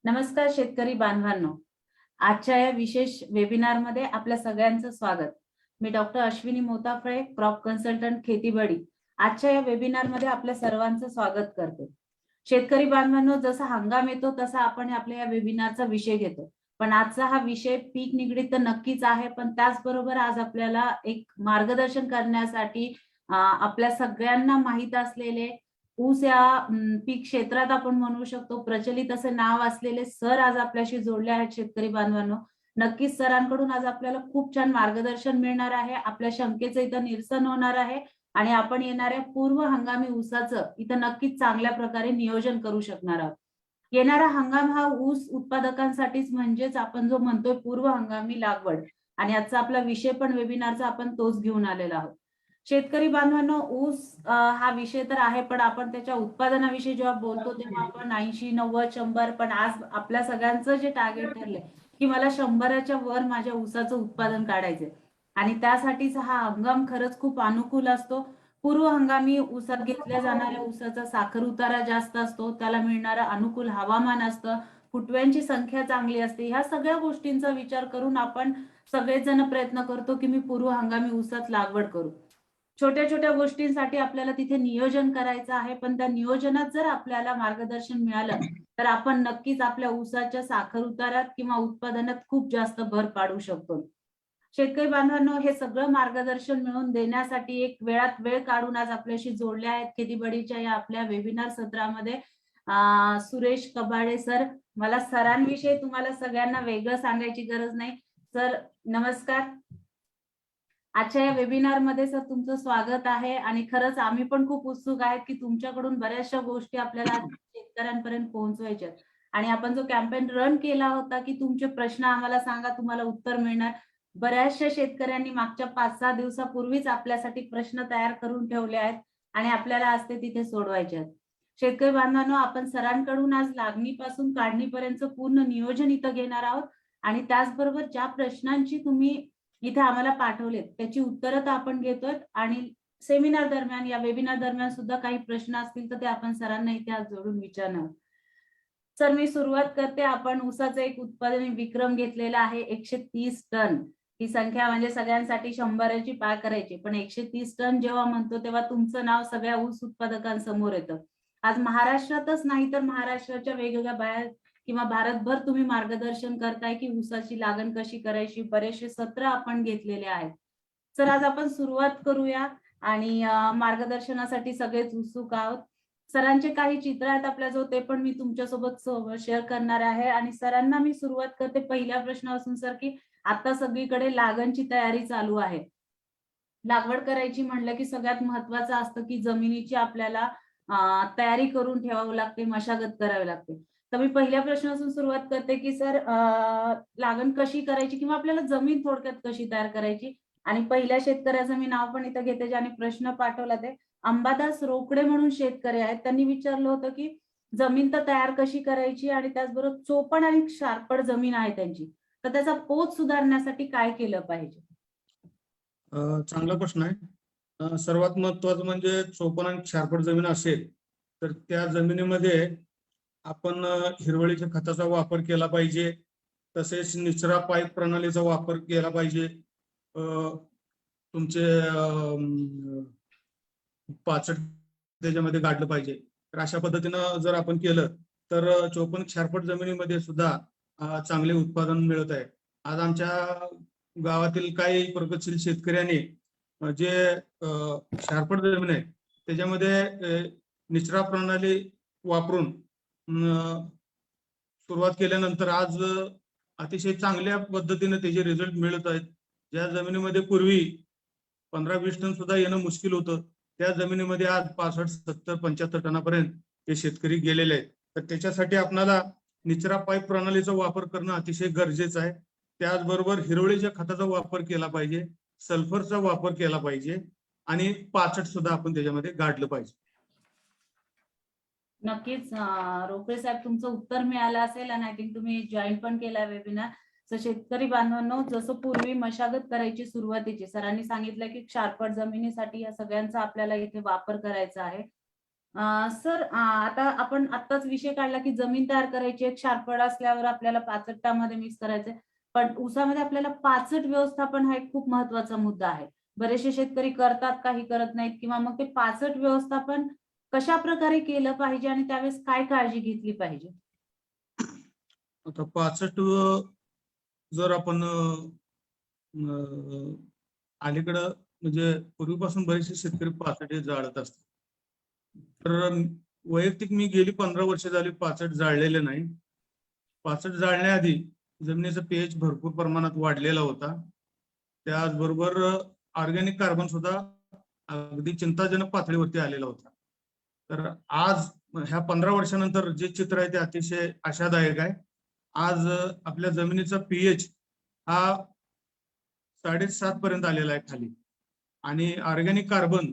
नमस्कार शेतकरी बांधवांनो, आजच्या या विशेष वेबिनारमध्ये आपल्या सगळ्यांचं स्वागत. मी डॉक्टर अश्विनी मोताफळे, क्रॉप कन्सल्टंट खेतीबाडी. आजच्या या वेबिनारमध्ये आपल्या सर्वांचं स्वागत करते. शेतकरी बांधवांनो, जसा हंगाम येतो तसा आपण आपल्या या वेबिनारचा विषय घेतो. पण आजचा हा विषय पीक निगडीत तर नक्कीच आहे, पण त्याचबरोबर आज आपल्याला एक मार्गदर्शन करण्यासाठी आपल्या सगळ्यांना माहित असलेले ऊस या पीक क्षेत्रात आपण म्हणू शकतो प्रचलित असे नाव असलेले सर आज आपल्याशी जोडले आहेत. शेतकरी बांधवांनो, नक्कीच सरांकडून आज आपल्याला खूप छान मार्गदर्शन मिळणार आहे. आपल्या शंकेचं इथं निरसन होणार आहे आणि आपण येणाऱ्या पूर्व हंगामी ऊसाचं इथं नक्कीच चांगल्या प्रकारे नियोजन करू शकणार आहोत. येणारा हंगाम हा ऊस उत्पादकांसाठीच म्हणजेच आपण जो म्हणतोय पूर्व हंगामी लागवड, आणि आजचा आपला विषय पण वेबिनारचा आपण तोच घेऊन आलेला आहोत. शेतकरी बांधवांनो, ऊस हा विषय तर आहे, पण आपण त्याच्या उत्पादनाविषयी जेव्हा बोलतो तेव्हा आपण 80, 90, 100, पण आज आपल्या सगळ्यांचं जे टार्गेट ठरलंय की मला 100च्या वर माझ्या ऊसाचं उत्पादन काढायचंय, आणि त्यासाठीच हा हंगाम खरंच खूप अनुकूल असतो. पूर्व हंगामी ऊसात घेतल्या जाणाऱ्या ऊसाचा साखर उतारा जास्त असतो, त्याला मिळणारं अनुकूल हवामान असतं, फुटव्यांची संख्या चांगली असते. ह्या सगळ्या गोष्टींचा विचार करून आपण सगळेच जण प्रयत्न करतो की मी पूर्व हंगामी ऊसात लागवड करू. छोट्या छोट्या गोष्टींसाठी आपल्याला तिथे नियोजन करायचं आहे, पण त्या नियोजनात जर आपल्याला मार्गदर्शन मिळालं तर आपण नक्कीच आपल्या ऊसाच्या साखर उतारात किंवा उत्पादनात खूप जास्त भर पाडू शकतो. शेतकरी बांधवांनो, हे सगळं मार्गदर्शन मिळवून देण्यासाठी एक वेळात वेळ काढून आज आपल्याशी जोडले आहेत खेतीबाडीच्या या आपल्या वेबिनार सत्रामध्ये सुरेश कबाडे सर. मला सरांविषयी तुम्हाला सगळ्यांना वेगळं सांगायची गरज नाही. सर नमस्कार. आजच्या या वेबिनार मध्ये सर तुमचं स्वागत आहे, आणि खरंच आम्ही पण खूप उत्सुक आहेत की तुमच्याकडून बऱ्याचशा गोष्टी आपल्याला शेतकऱ्यांपर्यंत पोहोचवायच्या. आणि आपण जो कॅम्पेन रन केला होता की तुमचे प्रश्न आम्हाला सांगा, तुम्हाला उत्तर मिळणार, बऱ्याचशा शेतकऱ्यांनी मागच्या 5-6 दिवसापूर्वीच आपल्यासाठी प्रश्न तयार करून ठेवले आहेत आणि आपल्याला आज ते तिथे सोडवायचे आहेत. शेतकरी बांधवांनो, आपण सरांकडून आज लागणीपासून काढणीपर्यंत पूर्ण नियोजन इथं घेणार आहोत, आणि त्याचबरोबर ज्या प्रश्नांची तुम्ही इथे आम्हाला पाठवलेत त्याची उत्तरं तर आपण घेतोय, आणि सेमिनार दरम्यान या वेबिनार दरम्यान सुद्धा काही प्रश्न असतील तर ते आपण सरांना इथे आज जोडून विचारणार. सर मी सुरुवात करते. आपण ऊसाचं एक उत्पादन विक्रम घेतलेला आहे 130 टन. ही संख्या म्हणजे सगळ्यांसाठी 100ची पार करायची, पण 130 टन जेव्हा म्हणतो तेव्हा तुमचं नाव सगळ्या ऊस उत्पादकांसमोर येतं. आज महाराष्ट्रातच नाही तर महाराष्ट्राच्या वेगवेगळ्या बाहेर किंवा भारतभर तुम्ही मार्गदर्शन करताय की ऊसाची लागण कशी करायची. बरेचसे सत्र आपण घेतलेले आहेत. सर आज आपण सुरुवात करूया, आणि मार्गदर्शनासाठी सगळेच उत्सुक आहोत. सरांचे काही चित्र आहेत आपल्याजवळ, ते पण मी तुमच्यासोबत शेअर करणार आहे. आणि सरांना मी सुरुवात करते पहिल्या प्रश्नापासून सर, की आता सगळीकडे लागणची तयारी चालू आहे. लागवड करायची म्हणलं की सगळ्यात महत्वाचं असतं की जमिनीची आपल्याला तयारी करून ठेवावी लागते, मशागत करावी लागते. तर मी पहिल्या प्रश्नापासून सुरुवात करते की सर, लागण कशी करायची किंवा आपल्याला जमीन थोडक्यात कशी तयार करायची. आणि पहिल्या शेतकऱ्याचं मी नाव पण इथं घेते ज्याने प्रश्न पाठवला, ते अंबादास रोकडे म्हणून शेतकरी आहेत. त्यांनी विचारलं होतं की जमीन तर तयार कशी करायची, आणि त्याचबरोबर चोपण आणि शारपड जमीन आहे त्यांची, तर त्याचा पोत सुधारण्यासाठी काय केलं पाहिजे. चांगला प्रश्न आहे. सर्वात महत्वाचं म्हणजे चोपण आणि क्षारपड जमीन असेल तर त्या जमिनीमध्ये आपण हिरवळीच्या खताचा वापर केला पाहिजे. तसेच निचरा पाईप प्रणालीचा वापर केला पाहिजे. तुमचे पाचट त्याच्यामध्ये गाडलं पाहिजे. तर अशा पद्धतीनं जर आपण केलं तर चोपण क्षारपड जमिनीमध्ये सुद्धा चांगले उत्पादन मिळत आहे. आज आमच्या गावातील काही प्रगतशील शेतकऱ्यांनी जे क्षारपड जमीन आहे त्याच्यामध्ये निचरा प्रणाली वापरून सुरुवात केल्यानंतर आज अतिशय चांगल्या पद्धतीने त्याचे रिझल्ट मिळत आहेत. ज्या जमिनीमध्ये पूर्वी 15-20 टन सुद्धा येणं मुश्किल होतं, त्या जमिनीमध्ये आज 65, 70, 75 टनापर्यंत ते शेतकरी गेलेले आहेत. तर त्याच्यासाठी आपल्याला निचरा पाईप प्रणालीचा वापर करणं अतिशय गरजेचं आहे. त्याचबरोबर हिरवळीच्या खताचा वापर केला पाहिजे, सल्फरचा वापर केला पाहिजे, आणि पाचट सुद्धा आपण त्याच्यामध्ये गाडलं पाहिजे. नक्कीच रोकडे साहेब, तुमचं उत्तर मिळालं असेल, आणि आय थिंक तुम्ही जॉईन पण केला वेबिनार. तर शेतकरी बांधवांनो, जसं पूर्वी मशागत करायची सुरुवातीची सरांनी सांगितलं की क्षारपड जमिनीसाठी या सगळ्यांचा आपल्याला इथे वापर करायचा आहे. सर, आता आपण आत्ताच विषय काढला की जमीन तयार करायची आहे, क्षारफळ असल्यावर आपल्याला पाचटामध्ये मिक्स करायचंय. पण ऊसामध्ये आपल्याला पाचट व्यवस्थापन हा एक खूप महत्वाचा मुद्दा आहे. बरेचसे शेतकरी करतात, काही करत नाहीत, किंवा मग ते पाचट व्यवस्थापन कशा प्रकारे केलं पाहिजे आणि त्यावेळेस काय काळजी घेतली पाहिजे? आता 65 जर आपण अलीकडं म्हणजे पूर्वीपासून बरेचसे शेतकरी 65 जाळत असतात. तर वैयक्तिक मी गेली 15 वर्ष झाली 65 जाळलेले नाही. 65 जाळण्याआधी जमिनीचा पीएच भरपूर प्रमाणात वाढलेला होता. त्याचबरोबर ऑर्गॅनिक कार्बन सुद्धा अगदी चिंताजनक पातळीवरती आलेला होता. तर आज ह्या 15 वर्षानंतर जे चित्र आहे ते अतिशय आशादायक आहे. आज आपल्या जमिनीचा पीएच हा 7.5 पर्यंत आलेला आहे खाली. आणि ऑर्गॅनिक कार्बन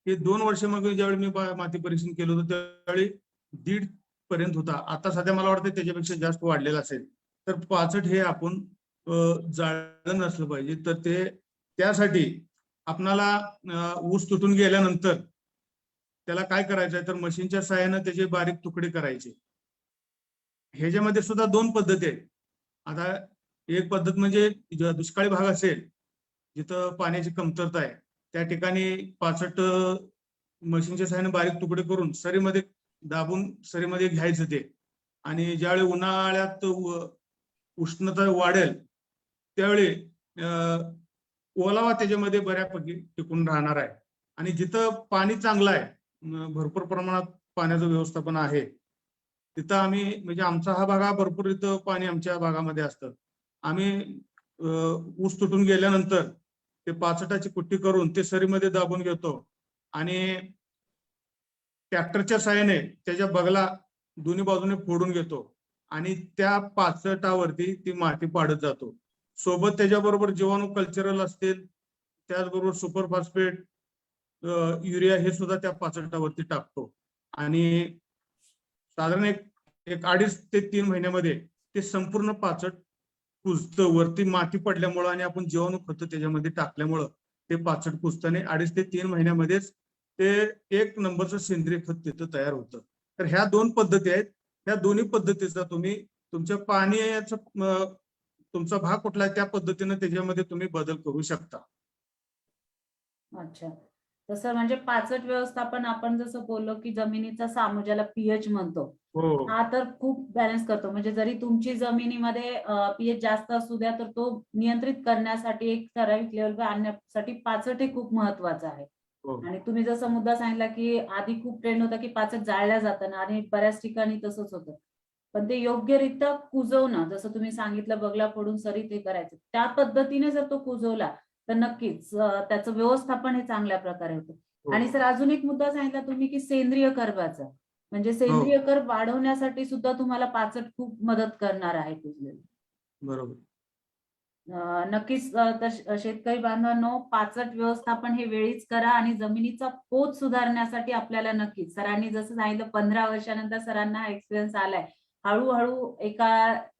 हे 2 वर्ष मग ज्यावेळी मी माती परीक्षण केलं होतं त्यावेळी 1.5 पर्यंत होता. आता सध्या मला वाटतं त्याच्यापेक्षा जास्त वाढलेला असेल. तर 65 हे आपण जाळलं नसलं पाहिजे. तर त्यासाठी आपणाला ऊस तुटून गेल्यानंतर त्याला काय करायचंय तर मशीनच्या सहाय्याने त्याचे बारीक तुकडे करायचे. ह्याच्यामध्ये सुद्धा 2 पद्धती आहेत. आता एक पद्धत म्हणजे दुष्काळी भाग असेल जिथं पाण्याची कमतरता आहे त्या ठिकाणी 65 मशीनच्या सहाय्याने बारीक तुकडे करून सरीमध्ये दाबून सरीमध्ये घ्यायचं ते. आणि ज्यावेळी उन्हाळ्यात उष्णता वाढेल त्यावेळी ओलावा त्याच्यामध्ये बऱ्यापैकी टिकून राहणार आहे. आणि जिथं पाणी चांगलं आहे, भरपूर प्रमाणात पाण्याचं व्यवस्थापन आहे, तिथं आम्ही म्हणजे आमचा हा भाग भरपूर इथं पाणी आमच्या भागामध्ये असतं. आम्ही ऊस तुटून गेल्यानंतर ते 65ची कुट्टी करून ते सरीमध्ये दाबून घेतो आणि ट्रॅक्टरच्या साहाय्याने त्याच्या बगला दोन्ही बाजूने फोडून घेतो आणि त्या 65वरती ती माती पाडत जातो. सोबत त्याच्याबरोबर जीवाणू कल्चरल असतील, त्याचबरोबर सुपर फॉस्फेट, युरिया हे सुद्धा त्या 65वरती टाकतो. आणि साधारण एक 2.5 ते 3 महिन्यामध्ये ते संपूर्ण 65 कुजतं. वरती माती पडल्यामुळं आणि आपण जीवाणू खत त्याच्यामध्ये टाकल्यामुळं ते 65 कुजतं आणि 2.5 ते 3 महिन्यामध्येच ते 1 नंबरचं सेंद्रिय खत तिथं तयार होतं. तर ह्या 2 पद्धती आहेत. ह्या दोन्ही पद्धतीचा तुम्ही तुमच्या पाण्याचं तुमचा भाग कुठला आहे त्या पद्धतीने त्याच्यामध्ये तुम्ही बदल करू शकता. अच्छा. तसं म्हणजे पाचट व्यवस्थापन आपण जसं बोललो की जमिनीचा सामू ज्याला पीएच म्हणतो, हो हा तर खूप बॅलन्स करतो. म्हणजे जरी तुमची जमिनीमध्ये पीएच जास्त असू द्या तर तो नियंत्रित करण्यासाठी एक ठराविक लेवलवर आणण्यासाठी पाचट हे खूप महत्वाचं आहे. हो आणि तुम्ही जसा मुद्दा सांगितला की आधी खूप ट्रेंड होता की पाचट जाळल्या जाताना, आणि बऱ्याच ठिकाणी तसंच होतं. पण ते योग्यरित्या कुजवणं, जसं तुम्ही सांगितलं बगला फोडून सरीत हे करायचं, त्या पद्धतीने जर तो कुजवला तर नक्कीच त्याचं व्यवस्थापन हे चांगल्या प्रकारे होतं. हो आणि सर, अजून एक मुद्दा सांगितला तुम्ही की सेंद्रिय कर्बाचा, म्हणजे हो सेंद्रिय कर्ब वाढवण्यासाठी सुद्धा तुम्हाला पाचट खूप मदत करणार आहे कुजलेलं. बरोबर. नक्कीच. तर शेतकरी बांधवांनो, पाचट व्यवस्थापन हे वेळीच करा आणि जमिनीचा पोत सुधारण्यासाठी आपल्याला नक्कीच, सरांनी जसं सांगितलं 15 वर्षानंतर सरांना हा एक्सपिरियन्स आलाय. हळूहळू एका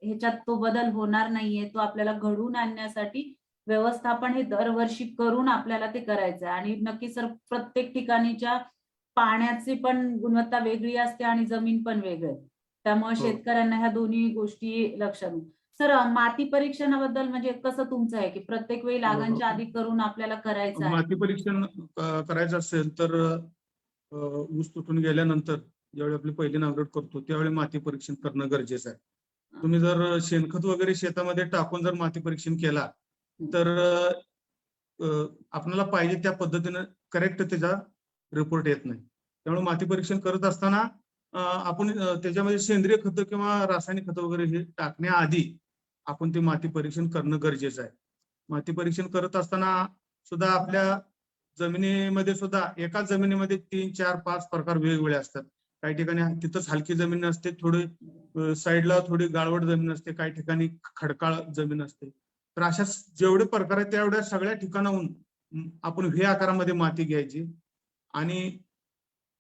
ह्याच्यात तो बदल होणार नाहीये. तो आपल्याला घडवून आणण्यासाठी व्यवस्थापन हे दरवर्षी करून आपल्याला ते करायचं आहे. आणि नक्कीच सर, प्रत्येक ठिकाणीच्या पाण्याची पण गुणवत्ता वेगळी असते आणि जमीन पण वेगळी आहे. त्यामुळे हो शेतकऱ्यांना ह्या दोन्ही गोष्टी लक्षात घ्या. सर, माती परीक्षणाबद्दल म्हणजे कसं तुमचं आहे की प्रत्येक वेळी लागणच्या आधी करून आपल्याला करायचं आहे? माती परीक्षण करायचं असेल तर ऊस तुटून गेल्यानंतर ज्यावेळी आपली पहिली नांगरट करतो त्यावेळी माती परीक्षण करणं गरजेचं आहे. तुम्ही जर शेणखत वगैरे शेतामध्ये टाकून जर माती परीक्षण केला तर आपल्याला पाहिजे त्या पद्धतीनं करेक्ट त्याचा रिपोर्ट येत नाही. त्यामुळे माती परीक्षण करत असताना आपण त्याच्यामध्ये सेंद्रिय खतं किंवा रासायनिक खतं वगैरे हे टाकण्याआधी आपण ते माती परीक्षण करणं गरजेचं आहे. माती परीक्षण करत असताना सुद्धा आपल्या जमिनीमध्ये सुद्धा एकाच जमिनीमध्ये 3, 4, 5 प्रकार वेगवेगळे असतात. काही ठिकाणी तिथंच हलकी जमीन असते, थोडी साईडला थोडी गाळवट जमीन असते, काही ठिकाणी खडकाळ जमीन असते. तर अशा जेवढे प्रकार आहेत तेवढ्या सगळ्या ठिकाणाहून आपण व्ही आकारामध्ये माती घ्यायची आणि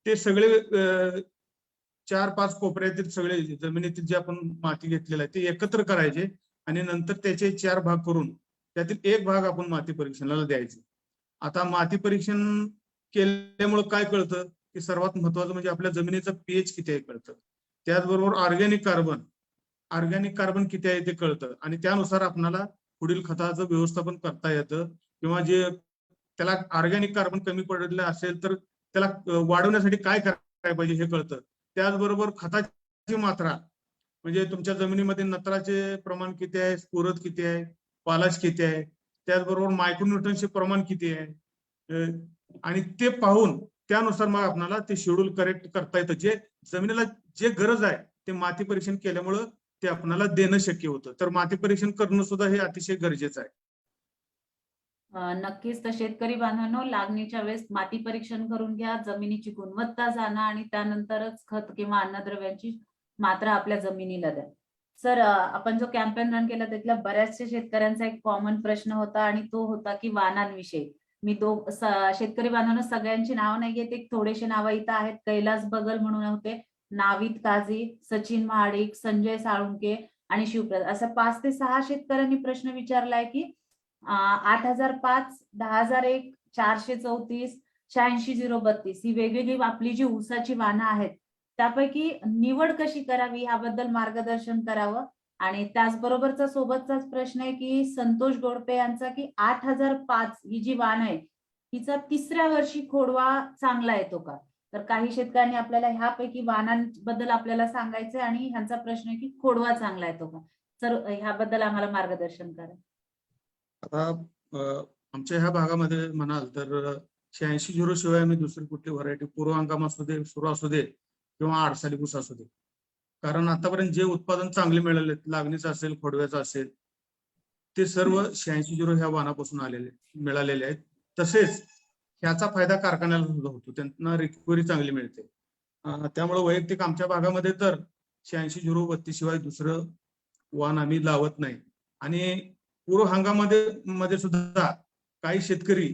ते सगळे 4-5 कोपऱ्यातील सगळे जमिनीतील जे आपण माती घेतलेलं आहे ते एकत्र करायचे आणि नंतर त्याचे 4 भाग करून त्यातील एक भाग आपण माती परीक्षणाला द्यायचे. आता माती परीक्षण केल्यामुळे काय कळतं की की सर्वात महत्वाचं म्हणजे आपल्या जमिनीचं पीएच किती आहे कळतं. त्याचबरोबर ऑर्गॅनिक कार्बन किती आहे ते कळतं आणि त्यानुसार आपल्याला पुढील खताचं व्यवस्थापन करता येतं किंवा जे त्याला ऑर्गॅनिक कार्बन कमी पडलेलं असेल तर त्याला वाढवण्यासाठी काय करायला पाहिजे हे कळतं. त्याचबरोबर खताची मात्रा म्हणजे तुमच्या जमिनीमध्ये नत्राचे प्रमाण किती आहे, स्फुरद किती आहे, पालाश किती आहे, त्याचबरोबर मायक्रोन्यूट्रन्सचे प्रमाण किती आहे आणि ते पाहून त्यानुसार मग आपल्याला ते शेड्यूल करेक्ट करता येतं. जे जमिनीला जे गरज आहे ते माती परीक्षण केल्यामुळं ते आपल्याला देणं शक्य होतं. तर माती परीक्षण करणं सुद्धा हे अतिशय गरजेचं आहे. नक्कीच. तर शेतकरी बांधवांनो, लागणीच्या वेळेस माती परीक्षण करून घ्या, जमिनीची गुणवत्ता जाणा आणि त्यानंतरच खत किंवा अन्नद्रव्यांची मात्रा आपल्या जमिनीला द्या. सर, आपण जो कॅम्पेन रन केला त्यातल्या बऱ्याचशा शेतकऱ्यांचा एक कॉमन प्रश्न होता आणि तो होता की वाणांविषयी. मी शेतकरी बांधवांनो, सगळ्यांची नाव नाही घेत, एक थोडेसे नावं इथं आहेत. कैलास बगल म्हणून होते, नाविद काझी, सचिन महाडिक, संजय साळुंके आणि शिवप्रसाद, असं 5 ते 6 शेतकऱ्यांनी प्रश्न विचारलाय की 8005, 10001, 434, 86,032 ही वेगवेगळी आपली जी ऊसाची वाहनं आहेत त्यापैकी निवड कशी करावी याबद्दल मार्गदर्शन करावं. आणि त्याचबरोबरचा सोबतचाच प्रश्न आहे की संतोष गोडपे यांचा की 8005 ही जी वाण आहे हिचा 3ऱ्या वर्षी खोडवा चांगला येतो का? तर काही शेतकऱ्यांनी आपल्याला ह्यापैकी वाणांबद्दल आपल्याला सांगायचंय आणि ह्यांचा प्रश्न आहे की खोडवा चांगला येतो का? सर, ह्याबद्दल आम्हाला मार्गदर्शन करा. आता आमच्या ह्या भागामध्ये म्हणाल तर 86-0 शिवाय आम्ही दुसरी कुठली व्हरायटी पूर्व हंगाम असू दे, सुरू असू दे किंवा आडसाली ऊस असू दे, कारण आतापर्यंत जे उत्पादन चांगले मिळाले, लागणीचं असेल, खोडव्याचं असेल, ते सर्व 86-0 ह्या वाणापासून मिळालेले आहेत. तसेच ह्याचा फायदा कारखान्याला सुद्धा होतो, त्यांना रिकव्हरी चांगली मिळते. त्यामुळे वैयक्तिक आमच्या भागामध्ये तर 86-0-32 शिवाय दुसरं वाण आम्ही लावत नाही. आणि पूर्व हंगामामध्ये सुद्धा काही शेतकरी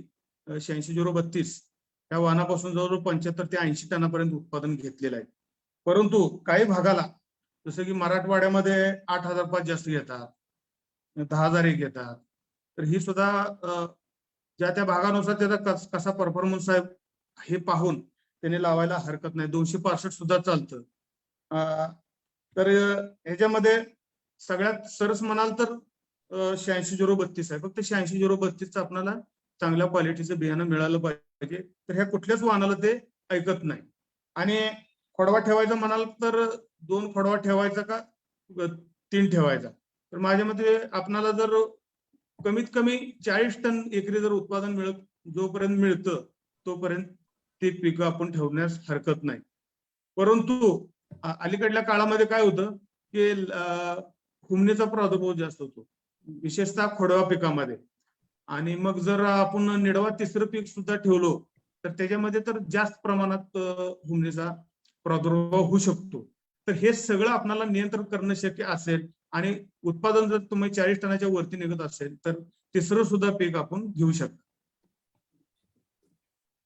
86-0-32 या वाणापासून जवळजवळ 75 ते 80 टनापर्यंत उत्पादन घेतलेलं आहे. परंतु काही भागाला जसं की मराठवाड्यामध्ये 8005 जास्त घेतात, 10,001 घेतात. तर ही सुद्धा ज्या त्या भागानुसार त्याचा कसा परफॉर्मन्स आहे हे पाहून त्याने लावायला हरकत नाही. 265 सुद्धा चालतं. तर ह्याच्यामध्ये सगळ्यात सरस म्हणाल तर 86-0-32 आहे. फक्त 86-0-32 आपल्याला चांगल्या क्वालिटीचं बियाणं मिळालं पाहिजे. तर ह्या कुठल्याच वाहनाला ते ऐकत नाही. आणि खोडवा ठेवायचा म्हणाल तर 2 खोडवा ठेवायचा का 3 ठेवायचा? तर माझ्या मते आपणाला जर कमीत कमी 40 टन एकरी जर उत्पादन जोपर्यंत मिळतं तोपर्यंत ते पिकं आपण ठेवण्यास हरकत नाही. परंतु अलीकडल्या काळामध्ये काय होतं की हुमणीचा प्रादुर्भाव जास्त होतो, विशेषतः खोडवा पिकामध्ये. आणि मग जर आपण निडवा 3रं पीक सुद्धा ठेवलो तर त्याच्यामध्ये तर जास्त प्रमाणात हुमणीचा प्रादुर्भाव होऊ शकतो. तर हे सगळं आपल्याला नियंत्रण करणं शक्य असेल आणि उत्पादन जर तुम्ही 40 टनाच्या वरती निघत असेल तर 3रं सुद्धा पीक आपण घेऊ शकतो.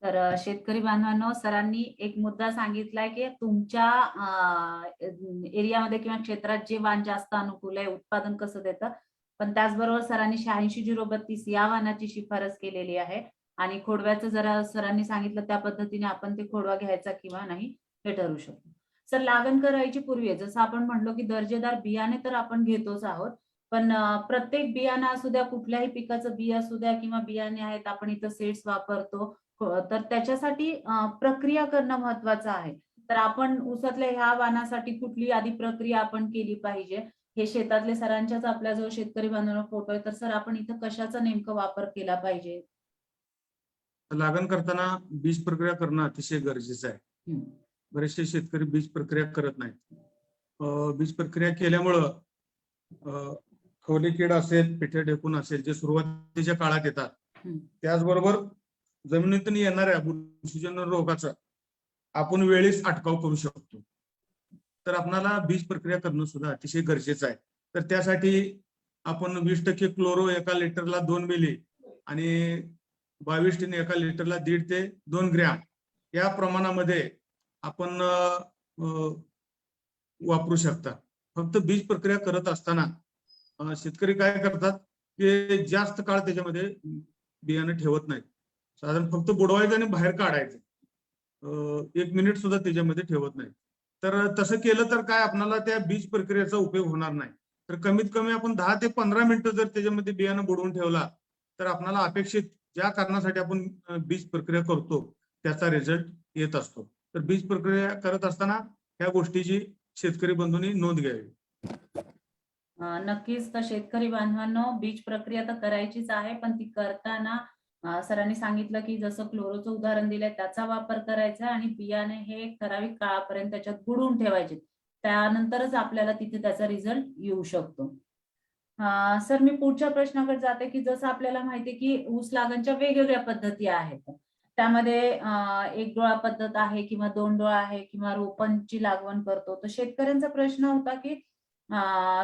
तर शेतकरी बांधवांनो, सरांनी एक मुद्दा सांगितलाय की तुमच्या एरियामध्ये किंवा क्षेत्रात जे वाण जास्त अनुकूल आहे, उत्पादन कसं देतं. पण त्याचबरोबर सरांनी 86-0-32 या वाणाची शिफारस केलेली आहे आणि खोडव्याचं जरा सरांनी सांगितलं त्या पद्धतीने आपण ते खोडवा घ्यायचा किंवा नाही हे ठरवू शकतो. सर, लागण करायची पूर्वी जसं आपण म्हणलो की दर्जेदार बियाणे तर आपण घेतोच आहोत, पण प्रत्येक बियाणं असू द्या, कुठल्याही पिकाचं बी असू द्या किंवा बियाणे आहेत, आपण इथं सीड्स वापरतो, तर त्याच्यासाठी प्रक्रिया करणं महत्वाचं आहे. तर आपण ऊसातल्या ह्या वाणासाठी कुठली आधी प्रक्रिया आपण केली पाहिजे? हे शेतातले सरांच्याच आपल्याजवळ शेतकरी बांधवांना फोटो आहे, तर सर आपण इथं कशाचा नेमका वापर केला पाहिजे? लागण करताना बीज प्रक्रिया करणं अतिशय गरजेचं आहे. बरेचसे शेतकरी बीज प्रक्रिया करत नाहीत. बीज प्रक्रिया केल्यामुळं खवले कीड असेल, पिठे ढेकून असेल, जे सुरुवातीच्या काळात येतात, त्याचबरोबर जमिनीतून येणाऱ्या बुरशीजन्य रोगाचा आपण वेळेस अटकाव करू शकतो. तर आपल्याला बीज प्रक्रिया करणं सुद्धा अतिशय गरजेचं आहे. तर त्यासाठी आपण 20% क्लोरो एका लिटरला 2 मिली आणि 22 टन एका लिटरला 1.5 ते 2 ग्रॅम या प्रमाणामध्ये आपण वापरू शकता. फक्त बीज प्रक्रिया करत असताना शेतकरी काय करतात की जास्त काळ त्याच्यामध्ये बियाणं ठेवत नाहीत. साधारण फक्त बुडवायचं आणि बाहेर काढायचं. 1 मिनिट सुद्धा त्याच्यामध्ये ठेवत नाही. तर तसं केलं तर काय आपल्याला त्या बीज प्रक्रियेचा उपयोग होणार नाही. तर कमीत कमी आपण 10 ते 15 मिनिटं जर त्याच्यामध्ये बियाणं बुडवून ठेवला तर आपल्याला अपेक्षित ज्या कारणासाठी आपण बीज प्रक्रिया करतो त्याचा रिझल्ट येत असतो. तर बीज प्रक्रिया करत असताना ह्या गोष्टीची शेतकरी बंधूंनी नोंद घ्यावी. नक्कीच. तर शेतकरी बांधवांनो, बीज प्रक्रिया तर करायचीच आहे, पण ती करताना सरांनी सांगितलं की जसं क्लोरोचं उदाहरण दिलंय त्याचा वापर करायचा आणि बियाणे हे ठराविक काळापर्यंत त्याच्यात बुडवून ठेवायचे. त्यानंतरच आपल्याला तिथे त्याचा रिझल्ट येऊ शकतो. सर, मी पुढच्या प्रश्नाकडे जाते की जसं आपल्याला माहितीये की ऊस लागणच्या वेगवेगळ्या पद्धती आहेत. त्यामध्ये एक डोळा पद्धत आहे किंवा 2 डोळा आहे किंवा रोपांची लागवड करतो. तर शेतकऱ्यांचा प्रश्न होता की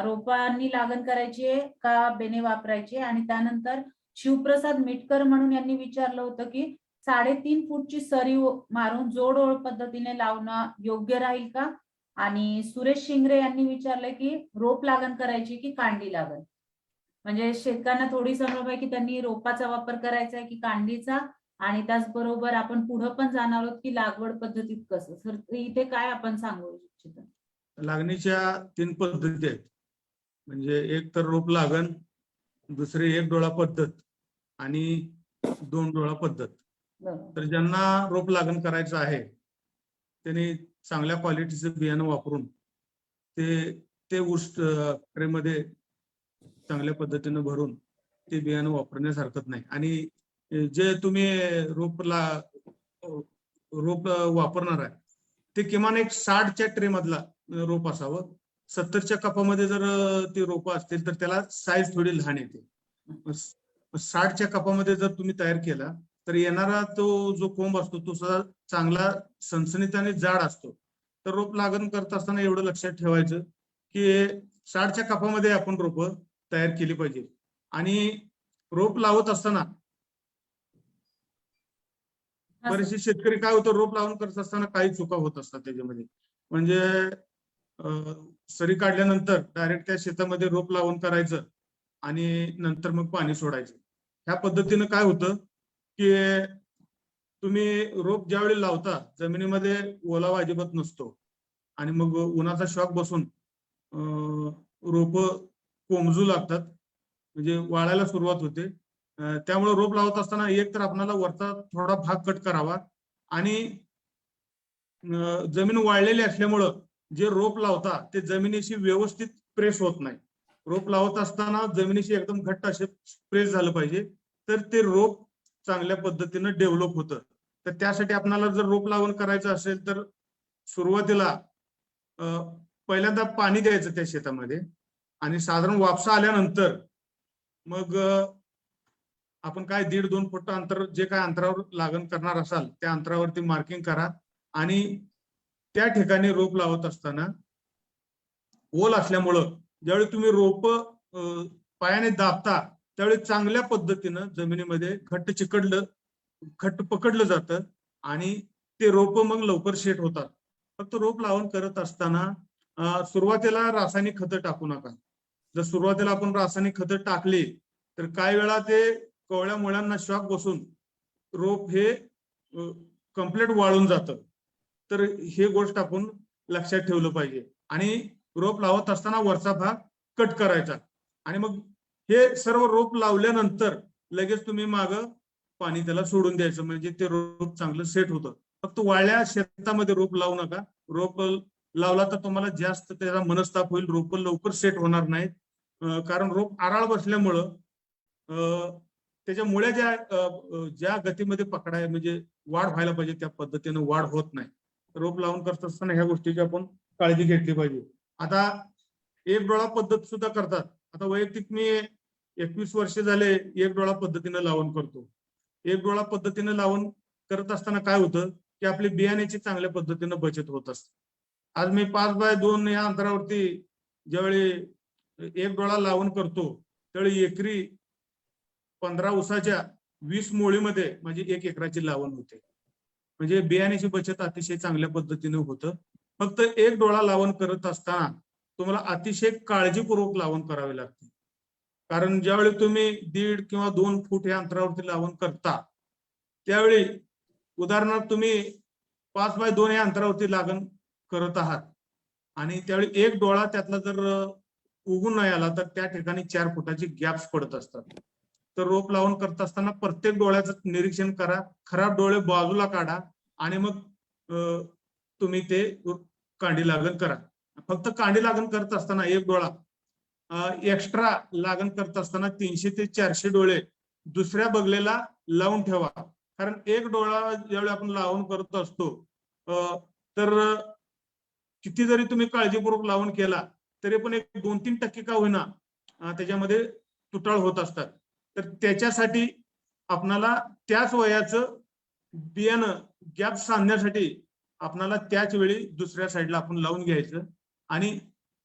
रोपांनी लागण करायची आहे का बेने वापरायची आहे? आणि त्यानंतर शिवप्रसाद मिटकर म्हणून यांनी विचारलं होतं की 3.5 फूटची सरी मारून जोड ओळ पद्धतीने लावणं योग्य राहील का? आणि सुरेश शिंगरे यांनी विचारलंय की रोप लागण करायची की कांडी लागण? म्हणजे शेतकऱ्यांना थोडी समज आहे की त्यांनी रोपाचा वापर करायचा आहे की कांडीचा, आणि त्याचबरोबर आपण पुढे पण जाणार आहोत की लागवड पद्धतीत कसं. सर, इथे काय आपण सांगू इच्छिता? लागणीच्या 3 पद्धती आहेत. म्हणजे एक तर रोप लागण, दुसरी 1 डोळा पद्धत आणि 2 डोळा पद्धत. बरोबर. तर ज्यांना रोप लागण करायचं आहे त्यांनी चांगल्या क्वालिटीचं बियाणं वापरून ते ऊस ट्रेमध्ये चांगल्या पद्धतीनं भरून ते बियाणं वापरण्यास हरकत नाही. आणि जे तुम्ही रोप वापरणार आहे ते किमान एक 60च्या ट्रे मधला रोप असावं. 70च्या कपामध्ये जर ती रोपं असतील तर त्याला साईज थोडी लहान येते. 60च्या कपामध्ये जर तुम्ही तयार केला तर येणारा तो जो कोंब असतो तो सुद्धा चांगला सणसणीत आणि जाड असतो. तर रोप लागण करत असताना एवढं लक्षात ठेवायचं की 60च्या कपामध्ये आपण रोप तयार केली पाहिजे. आणि रोप लावत असताना बरेचसे शेतकरी काय होतं, रोप लावून करत असताना काही चुका होत असतात त्याच्यामध्ये. म्हणजे सरी काढल्यानंतर डायरेक्ट त्या शेतामध्ये रोप लावून करायचं आणि नंतर मग पाणी सोडायचं. ह्या पद्धतीनं काय होतं की तुम्ही रोप ज्यावेळी लावता जमिनीमध्ये ओलावा अजिबात नसतो आणि मग उन्हाचा शॉक बसून रोप कोमजू लागतात, म्हणजे वाळायला सुरुवात होते. त्यामुळे रोप लावत असताना एक तर आपल्याला वरचा थोडा भाग कट करावा आणि जमीन वाळलेली असल्यामुळं जे रोप लावता ते जमिनीशी व्यवस्थित प्रेस होत नाही. रोप लावत असताना जमिनीशी एकदम घट्ट असे प्रेस झालं पाहिजे तर ते रोप चांगल्या पद्धतीनं डेव्हलप होतं. तर त्यासाठी आपल्याला जर रोप लावण करायचं असेल तर सुरुवातीला पहिल्यांदा पाणी द्यायचं त्या शेतामध्ये आणि साधारण वापसा आल्यानंतर मग आपण काय 1.5-2 फूट अंतर जे काय अंतरावर लागण करणार असाल त्या अंतरावरती मार्किंग करा. आणि त्या ठिकाणी रोप लावत असताना ओल असल्यामुळं ज्यावेळी तुम्ही रोप पायाने दाबता त्यावेळी चांगल्या पद्धतीनं जमिनीमध्ये घट्ट पकडलं जातं आणि ते रोप मग लवकर सेट होतात. फक्त रोप लावण करत असताना सुरुवातीला रासायनिक खतं टाकू नका. जर सुरुवातीला आपण रासायनिक खतं टाकली तर काही वेळा ते कवळ्या मुळांना शॉक बसून रोप हे कम्प्लीट वाळून जातं. तर हे गोष्ट आपण लक्षात ठेवलं पाहिजे. आणि रोप लावत असताना वरचा भाग कट करायचा आणि मग हे सर्व रोप लावल्यानंतर लगेच तुम्ही मागं पाणी त्याला सोडून द्यायचं, म्हणजे ते रोप चांगलं सेट होतं. फक्त वाळल्या शेतामध्ये रोप लावू नका. रोप लावला तर तुम्हाला जास्त त्याचा मनस्ताप होईल, रोप लवकर सेट होणार नाहीत. कारण रोप आराळ बसल्यामुळं त्याच्या मुळ्या ज्या गतीमध्ये पकडाय म्हणजे वाढ व्हायला पाहिजे त्या पद्धतीनं वाढ होत नाही. रोप लावून करत असताना ह्या गोष्टीची आपण काळजी घेतली पाहिजे. आता 1 डोळा पद्धत सुद्धा करतात. आता वैयक्तिक मी 21 वर्ष झाले 1 डोळा पद्धतीनं लावण करतो. 1 डोळा पद्धतीनं लावण करत असताना काय होतं की आपली बियाण्याची चांगल्या पद्धतीनं बचत होत असते. आज मी 5x2 या अंतरावरती ज्यावेळी 1 डोळा लावण करतो त्यावेळी एकरी 15 ऊसाच्या 20 मोळीमध्ये म्हणजे 1 एकराची लावण होते. म्हणजे बियाण्याची बचत अतिशय चांगल्या पद्धतीने होतं. फक्त 1 डोळा लावण करत असताना तुम्हाला अतिशय काळजीपूर्वक लावण करावी लागते. कारण ज्यावेळी तुम्ही 1.5 किंवा 2 फूट या अंतरावरती लावण करता त्यावेळी उदाहरणार्थ तुम्ही 5 बाय 2 या अंतरावरती लागण करत आहात आणि त्यावेळी एक डोळा त्यातला जर उगून नाही आला तर त्या ठिकाणी 4 फुटाची गॅप्स पडत असतात. तर रोप लावून करत असताना प्रत्येक डोळ्याचं निरीक्षण करा, खराब डोळे बाजूला काढा आणि मग तुम्ही ते कांडी लागण करा. फक्त कांडी लागण करत असताना एक डोळा एक्स्ट्रा लागण करत असताना 300 ते 400 डोळे दुसऱ्या बगलेला लावून ठेवा. कारण एक डोळा ज्यावेळी आपण लावून करत असतो तर किती जरी तुम्ही काळजीपूर्वक लावून केला तरी पण एक 2-3% का होईना त्याच्यामध्ये तुटाळ होत असतात. तर त्याच्यासाठी आपणाला त्याच वयाचं बियाणं गॅप सांधण्यासाठी आपणाला त्याच वेळी दुसऱ्या साईडला आपण लावून घ्यायचं आणि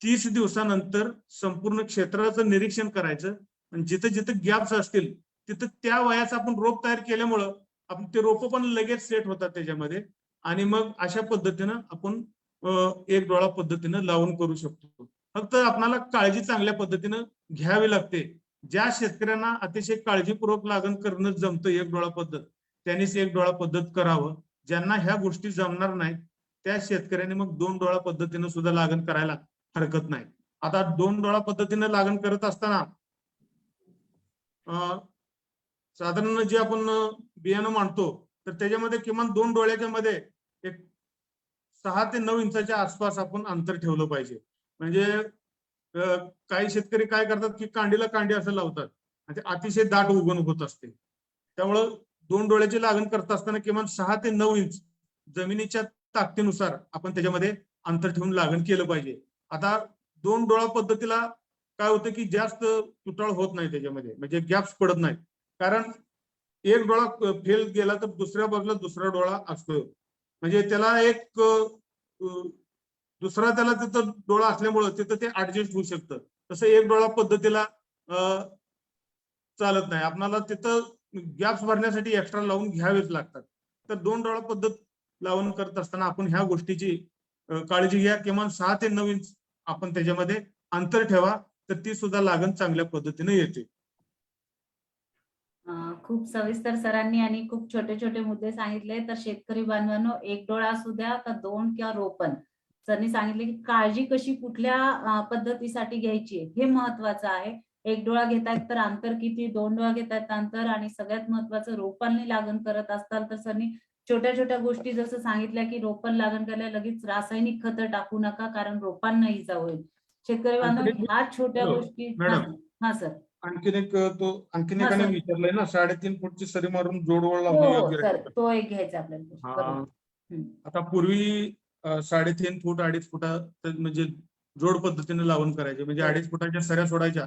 30 दिवसानंतर संपूर्ण क्षेत्राचं निरीक्षण करायचं आणि जिथं जिथं गॅप्स असतील तिथं त्या वयाचं आपण रोप तयार केल्यामुळं आपण ते रोप पण लगेच सेट होतात त्याच्यामध्ये आणि मग अशा पद्धतीनं आपण एक डोळा पद्धतीनं लावून करू शकतो. फक्त आपल्याला काळजी चांगल्या पद्धतीनं घ्यावी लागते. ज्या शेतकऱ्यांना अतिशय काळजीपूर्वक लागण करणं जमतं एक डोळा पद्धत त्यांनीच एक डोळा पद्धत करावं. ज्यांना ह्या गोष्टी जमणार नाहीत त्या शेतकऱ्यांनी मग 2 डोळा पद्धतीनं सुद्धा लागण करायला हरकत नाही. आता 2 डोळा पद्धतीनं लागण करत असताना साधारण जे आपण बियाणं मांडतो तर त्याच्यामध्ये किमान 2 डोळ्याच्या मध्ये एक 6 ते 9 इंचाच्या आसपास आपण अंतर ठेवलं पाहिजे. म्हणजे काही शेतकरी काय करतात की कांडीला कांडी असं लावतात आणि ते अतिशय दाट उगवण होत असते. त्यामुळं 2 डोळ्याची लागण करत असताना किमान 6 ते 9 इंच जमिनीच्या ताकदीनुसार आपण त्याच्यामध्ये अंतर ठेवून लागण केलं पाहिजे. आता 2 डोळा पद्धतीला काय होतं की जास्त तुटाळ होत नाही त्याच्यामध्ये म्हणजे गॅप्स पडत नाही. कारण एक डोळा फेल गेला तर दुसऱ्या बाजूला दुसरा डोळा असतो. म्हणजे त्याला एक दुसरा त्याला तिथं डोळा असल्यामुळं तिथं ते ऍडजस्ट होऊ शकतं. तसं एक डोळा पद्धतीला चालत नाही. आपल्याला तिथं गॅप्स भरण्यासाठी एक्स्ट्रा लावून घ्यावेच लागतात. तर 2 डोळा पद्धत लावून करत असताना आपण ह्या गोष्टीची काळजी घ्या. किमान 6 ते 9 इंच आपण त्याच्यामध्ये अंतर ठेवा तर ती सुद्धा लागण चांगल्या पद्धतीने येते. खूप सविस्तर सरांनी आणि खूप छोटे छोटे मुद्दे सांगितले. तर शेतकरी बांधवांनो, एक डोळा असू द्या का 2 किंवा रोपण, सरांनी सांगितले की काळजी कशी कुठल्या पद्धतीसाठी घ्यायची हे महत्वाचं आहे. एक डोळा घेतायत तर अंतर किती, 2 डोळा घेतायत अंतर, आणि सगळ्यात महत्वाचं रोपांनी लागण करत असताल तर सरांनी छोट्या छोट्या गोष्टी जसं सांगितल्या की रोपण लागण करायला लगेच रासायनिक खतं टाकू नका, कारण रोपांना इजा होईल. शेतकरी आणखीन बांधवांनी एक ह्या छोट्या गोष्टी. मॅडम हा सर. आणखीन हा एकाने सर. विचारलंय ना 3.5 फूटची सरी मारून जोडवळ हो लावणे हो योग्य सर, आहे. तो एक घ्यायचा आपल्याला. हा, बरोबर. आता पूर्वी 3.5 फूट 2.5 फुटा म्हणजे जोड पद्धतीने लावण करायचे. म्हणजे 2.5 फुटाच्या सऱ्या सोडायच्या,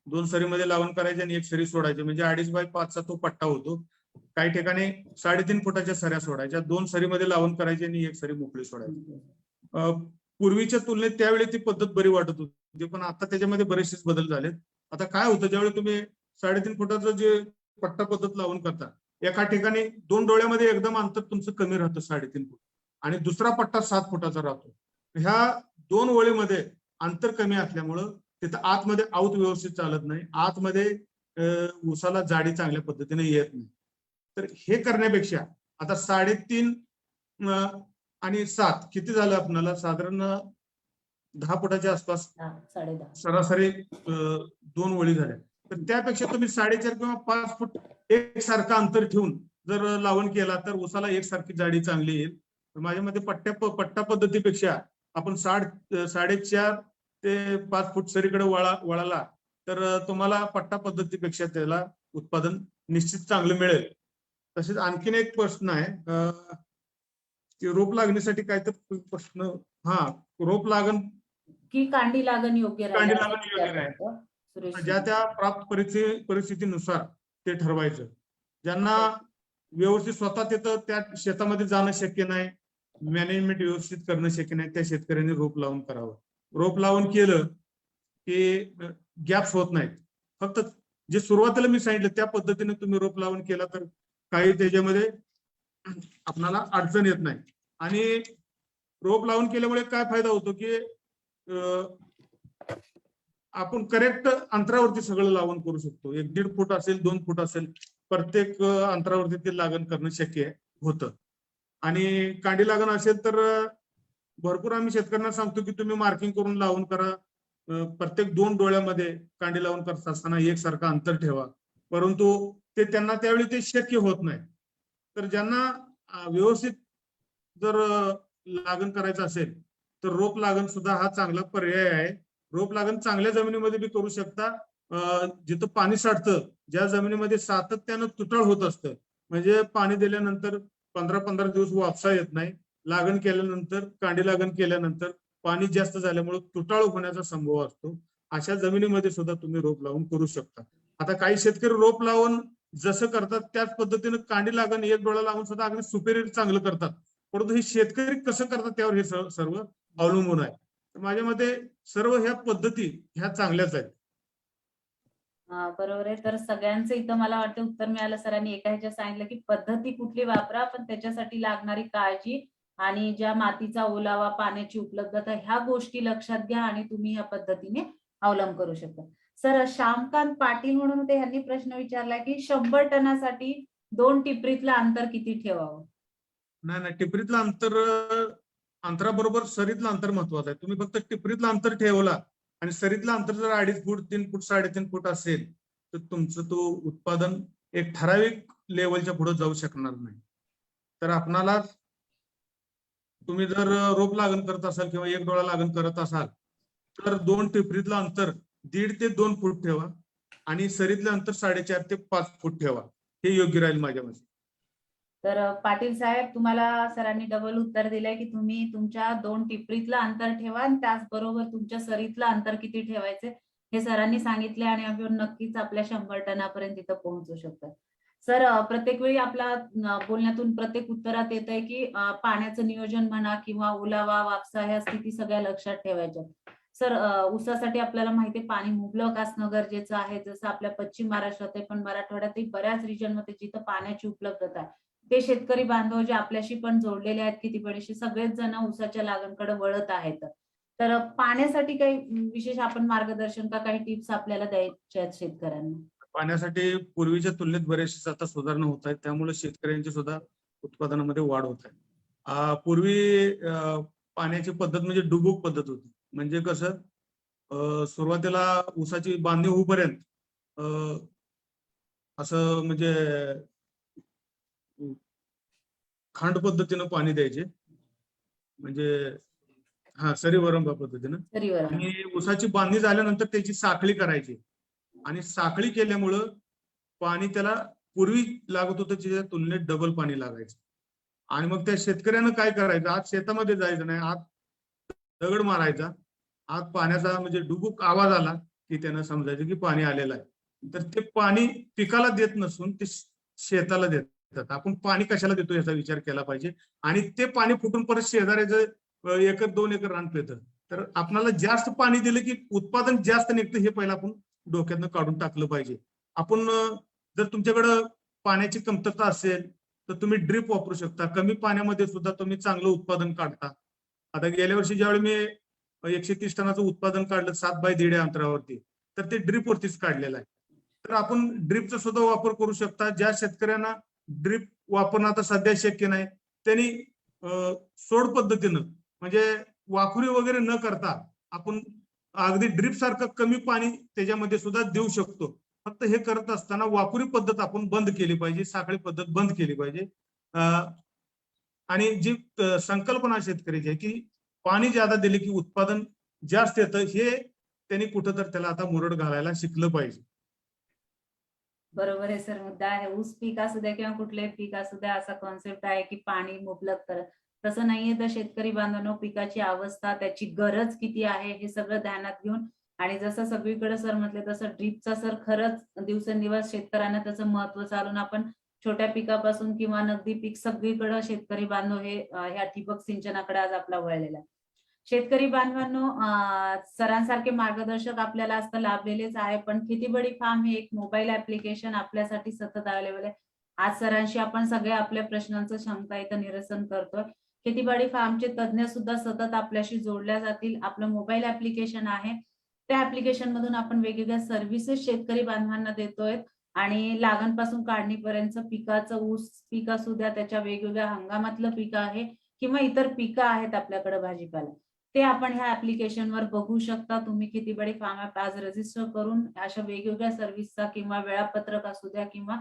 2 सरीमध्ये लावण करायचे आणि एक सरी सोडायची. म्हणजे 2.5 बाय 5चा तो पट्टा होतो. काही ठिकाणी 3.5 फुटाच्या सऱ्या सोडायच्या, 2 सरीमध्ये लावण करायची आणि एक सरी मोकळी सोडायची. पूर्वीच्या तुलनेत त्यावेळी ती पद्धत बरी वाटत होती, पण आता त्याच्यामध्ये बरेचसे बदल झालेत. आता काय होतं, ज्यावेळी तुम्ही 3.5 फुटाचं जे पट्टा पद्धत लावून करता, एका ठिकाणी 2 डोळ्यामध्ये एकदम अंतर तुमचं कमी राहतं 3.5 फूट आणि दुसरा पट्टा 7 फुटाचा राहतो. ह्या 2 ओळीमध्ये अंतर कमी असल्यामुळं तिथं आतमध्ये आऊत व्यवस्थित चालत नाही, आतमध्ये ऊसाला जाडी चांगल्या पद्धतीने येत नाही. तर हे करण्यापेक्षा आता 3.5 आणि 7 किती झालं आपल्याला, साधारण 10 फुटाच्या आसपास 10-10.5. सरासरी 2 ओळी झाल्या. तर त्यापेक्षा तुम्ही 4.5 किंवा 5 फूट एकसारखं अंतर ठेवून जर लावण केला तर ऊसाला एकसारखी जाडी चांगली येईल. माझ्या मते पट्टा पद्धतीपेक्षा आपण 4.5 ते 5 फूट सरीकडे वळाला तर तुम्हाला पट्टा पद्धतीपेक्षा त्याला उत्पादन निश्चित चांगलं मिळेल. तसेच आणखीन एक प्रश्न आहे की रोप लागणीसाठी काय तर प्रश्न, हा, रोप लागण की कांडी लागण योग्य कांडी राहील लागण योग्य राहील. सुरेश. ज्या त्या प्राप्त परिस्थितीनुसार ते ठरवायचं. ज्यांना व्यवस्थित स्वतः तिथं त्या शेतामध्ये जाणं शक्य नाही, मॅनेजमेंट व्यवस्थित करणं शक्य नाही, त्या शेतकऱ्यांनी रोप लावून करावं. रोप लावून केलं की गॅप्स होत नाहीत. फक्त जे सुरुवातीला मी सांगितलं त्या पद्धतीने तुम्ही रोप लावून केला तर काही त्याच्यामध्ये आपणाला अडचण येत नाही. आणि रोप लावून केल्यामुळे काय फायदा होतो की आपण करेक्ट अंतरावरती सगळं लावण करू शकतो. 1-1.5 फूट असेल, 2 फूट असेल, प्रत्येक अंतरावरती ते लागण करणं शक्य होतं. आणि कांडी लागण असेल तर भरपूर आम्ही शेतकऱ्यांना सांगतो की तुम्ही मार्किंग करून लावून करा. प्रत्येक 2 डोळ्यामध्ये कांडी लावून करत असताना एकसारखं अंतर ठेवा. परंतु ते त्यांना त्यावेळी ते शक्य होत नाही. तर ज्यांना व्यवस्थित जर लागण करायचं असेल तर रोप लागण सुद्धा हा चांगला पर्याय आहे. रोप लागण चांगल्या जमिनीमध्ये बी करू शकता. जिथं पाणी साठतं, ज्या जमिनीमध्ये सातत्यानं तुटळ होत असतं, म्हणजे पाणी दिल्यानंतर 15-15 दिवस वापसा येत नाही, लागण केल्यानंतर कांडी लागण केल्यानंतर पाणी जास्त झाल्यामुळे तुटाळ होण्याचा संभव असतो, अशा जमिनीमध्ये सुद्धा तुम्ही रोप लावून करू शकता. आता काही शेतकरी रोप लावून जसं करतात त्याच पद्धतीनं कांडी लागण एक डोळा लावून सुद्धा अगदी सुपेरियर चांगलं करतात. परंतु हे शेतकरी कसं करतात त्यावर हे सर्व अवलंबून आहे. माझ्या मते सर्व ह्या पद्धती ह्या चांगल्याच आहेत. बरोबर आहे. तर सगळ्यांचं इथं मला वाटतं उत्तर मिळालं. सरांनी एका ह्याच्यात सांगितलं की पद्धती कुठली वापरा, पण त्याच्यासाठी लागणारी काळजी आणि ज्या मातीचा ओलावा, पाण्याची उपलब्धता ह्या गोष्टी लक्षात घ्या आणि तुम्ही ह्या पद्धतीने अवलंब करू शकता. सर, श्यामकांत पाटील म्हणून होते, यांनी प्रश्न विचारलाय की 100 टनासाठी 2 टिपरीतलं अंतर किती ठेवावं? नाही, टिपरीतलं अंतराबरोबर सरीतलं अंतर महत्वाचं आहे. तुम्ही फक्त टिपरीतलं अंतर ठेवला आणि सरीतलं अंतर जर 2.5 फूट, 3 फूट, 3.5 फूट असेल तर तुमचं तो उत्पादन एक ठराविक लेवलच्या पुढे जाऊ शकणार नाही. तर आपणाला तुम्ही जर रोप लागण करत असाल किंवा एक डोळा लागण करत असाल तर 2 टिपरीतलं अंतर 1.5 ते 2 फूट ठेवा आणि सरीतलं अंतर 4.5 ते 5 फूट ठेवा. हे योग्य राहील माझ्या मते. तर पाटील साहेब, तुम्हाला सरांनी डबल उत्तर दिलंय की तुम्ही तुमच्या 2 टिपरीतलं अंतर ठेवा आणि त्याचबरोबर तुमच्या सरीतलं अंतर किती ठेवायचे हे सरांनी सांगितले आणि आपण नक्कीच आपल्या 100 टनापर्यंत तिथं पोहोचू शकतो. सर, प्रत्येक वेळी आपला बोलण्यातून प्रत्येक उत्तरात येत आहे की पाण्याचं नियोजन म्हणा किंवा ओलावा, वापसा ह्या स्थिती सगळ्या लक्षात ठेवायच्या. सर, ऊसासाठी आपल्याला माहिती आहे पाणी मुबलक असणं गरजेचं आहे. जसं आपल्या पश्चिम महाराष्ट्रात आहे, पण मराठवाड्यातही बऱ्याच रिजनमध्ये जिथं पाण्याची उपलब्धता आहे, ते शेतकरी बांधव जे आपल्याशी पण जोडलेले आहेत किती बडीशी, सगळेच जण ऊसाच्या लागणकडे वळत आहेत. तर पाण्यासाठी काही विशेष आपण मार्गदर्शन का काही टिप्स आपल्याला द्यायच्या आहेत शेतकऱ्यांना? पाण्यासाठी पूर्वीच्या तुलनेत बरेचसे आता सुधारणा होत आहेत, त्यामुळे शेतकऱ्यांची सुद्धा उत्पादनामध्ये वाढ होत आहे. पूर्वी पाण्याची पद्धत म्हणजे डुबुक पद्धत होती. म्हणजे कसं सुरुवातीला ऊसाची बांधणी होईपर्यंत असं म्हणजे खांड पद्धतीनं पाणी द्यायचे, म्हणजे सरीवरंबा पद्धतीनं. आणि ऊसाची बांधणी झाल्यानंतर त्याची साखळी करायची आणि साखळी केल्यामुळं पाणी त्याला पूर्वी लागत होतं त्याच्या तुलनेत डबल पाणी लागायचं. आणि मग त्या शेतकऱ्यानं काय करायचं, आज शेतामध्ये जायचं नाही, आज दगड मारायचा, आज पाण्याचा म्हणजे डुबुक आवाज आला की त्यानं समजायचं की पाणी आलेलं आहे. तर ते पाणी पिकाला देत नसून ते शेताला देतात. आपण पाणी कशाला देतो याचा विचार केला पाहिजे. आणि ते पाणी फुटून परत शेजाऱ्याचं 1 एकर 2 एकर रान पेतं. तर आपल्याला जास्त पाणी दिलं की उत्पादन जास्त निघतं, हे पहिलं आपण डोक्यातनं काढून टाकलं पाहिजे. आपण जर तुमच्याकडं पाण्याची कमतरता असेल तर तुम्ही ड्रिप वापरू शकता. कमी पाण्यामध्ये सुद्धा तुम्ही चांगलं उत्पादन काढता. आता गेल्या वर्षी ज्यावेळी मी 130 टनाचं उत्पादन काढलं 7 बाय 1.5 अंतरावरती, तर ते ड्रिप वरतीच काढलेलं आहे. तर आपण ड्रिपचा सुद्धा वापर करू शकता. ज्या शेतकऱ्यांना ड्रिप वापरणं आता सध्या शक्य नाही, त्यांनी सोड पद्धतीनं म्हणजे वाफुरी वगैरे न करता आपण अगदी ड्रिप सारखं कमी पाणी त्याच्यामध्ये सुद्धा देऊ शकतो. फक्त हे करत असताना वाफुरी पद्धत आपण बंद केली पाहिजे, साखळी पद्धत बंद केली पाहिजे. आणि जी संकल्पना शेतकऱ्याची आहे की पाणी ज्यादा दिले की उत्पादन जास्त येतं, हे त्यांनी कुठं तर त्याला आता मुरड घालायला शिकलं पाहिजे. बरोबर आहे सर, मुद्दा आहे. ऊस पीक असू द्या किंवा कुठलेही पीक असू द्या, असा कॉन्सेप्ट आहे की पाणी मुबलक करा. तसं नाहीये. तर शेतकरी बांधवांनो, पिकाची अवस्था, त्याची गरज किती आहे हे सगळं ध्यानात घेऊन आणि जसं सगळीकडे सर म्हटले तसं ड्रीपचा सर खरंच दिवसेंदिवस शेतकऱ्यांना त्याचं महत्व चालून आपण छोट्या पिकापासून किंवा नगदी पीक सगळीकडे शेतकरी बांधव हे ह्या ठिबक सिंचनाकडे आज आपला वळलेला आहे. शेतकरी बांधवांनो, सरांसारखे मार्गदर्शक आपल्याला असतं लाभलेलेच आहे, पण खेतीबडी फार्म हे एक मोबाईल ऍप्लिकेशन आपल्यासाठी सतत अवेलेबल आहे. आज सरांशी आपण सगळ्या आपल्या प्रश्नांचं क्षमता इथं निरसन करतोय. खेतीबाडी फार्मचे तज्ज्ञ सुद्धा सतत आपल्याशी जोडल्या जातील. आपलं मोबाईल ऍप्लिकेशन आहे, त्या ऍप्लिकेशन मधून आपण वेगवेगळ्या सर्व्हिसेस शेतकरी बांधवांना देतोय आणि लागणपासून काढणीपर्यंत पिकाचं ऊस पीक असू द्या, त्याच्या वेगवेगळ्या हंगामातलं पीक आहे किंवा इतर पिकं आहेत आपल्याकडे भाजीपाला, ते आपण ह्या ऍप्लिकेशनवर बघू शकता. तुम्ही खेतीबाडी फार्म ऍप आज रजिस्टर करून अशा वेगवेगळ्या सर्व्हिसचा किंवा वेळापत्रक असू द्या किंवा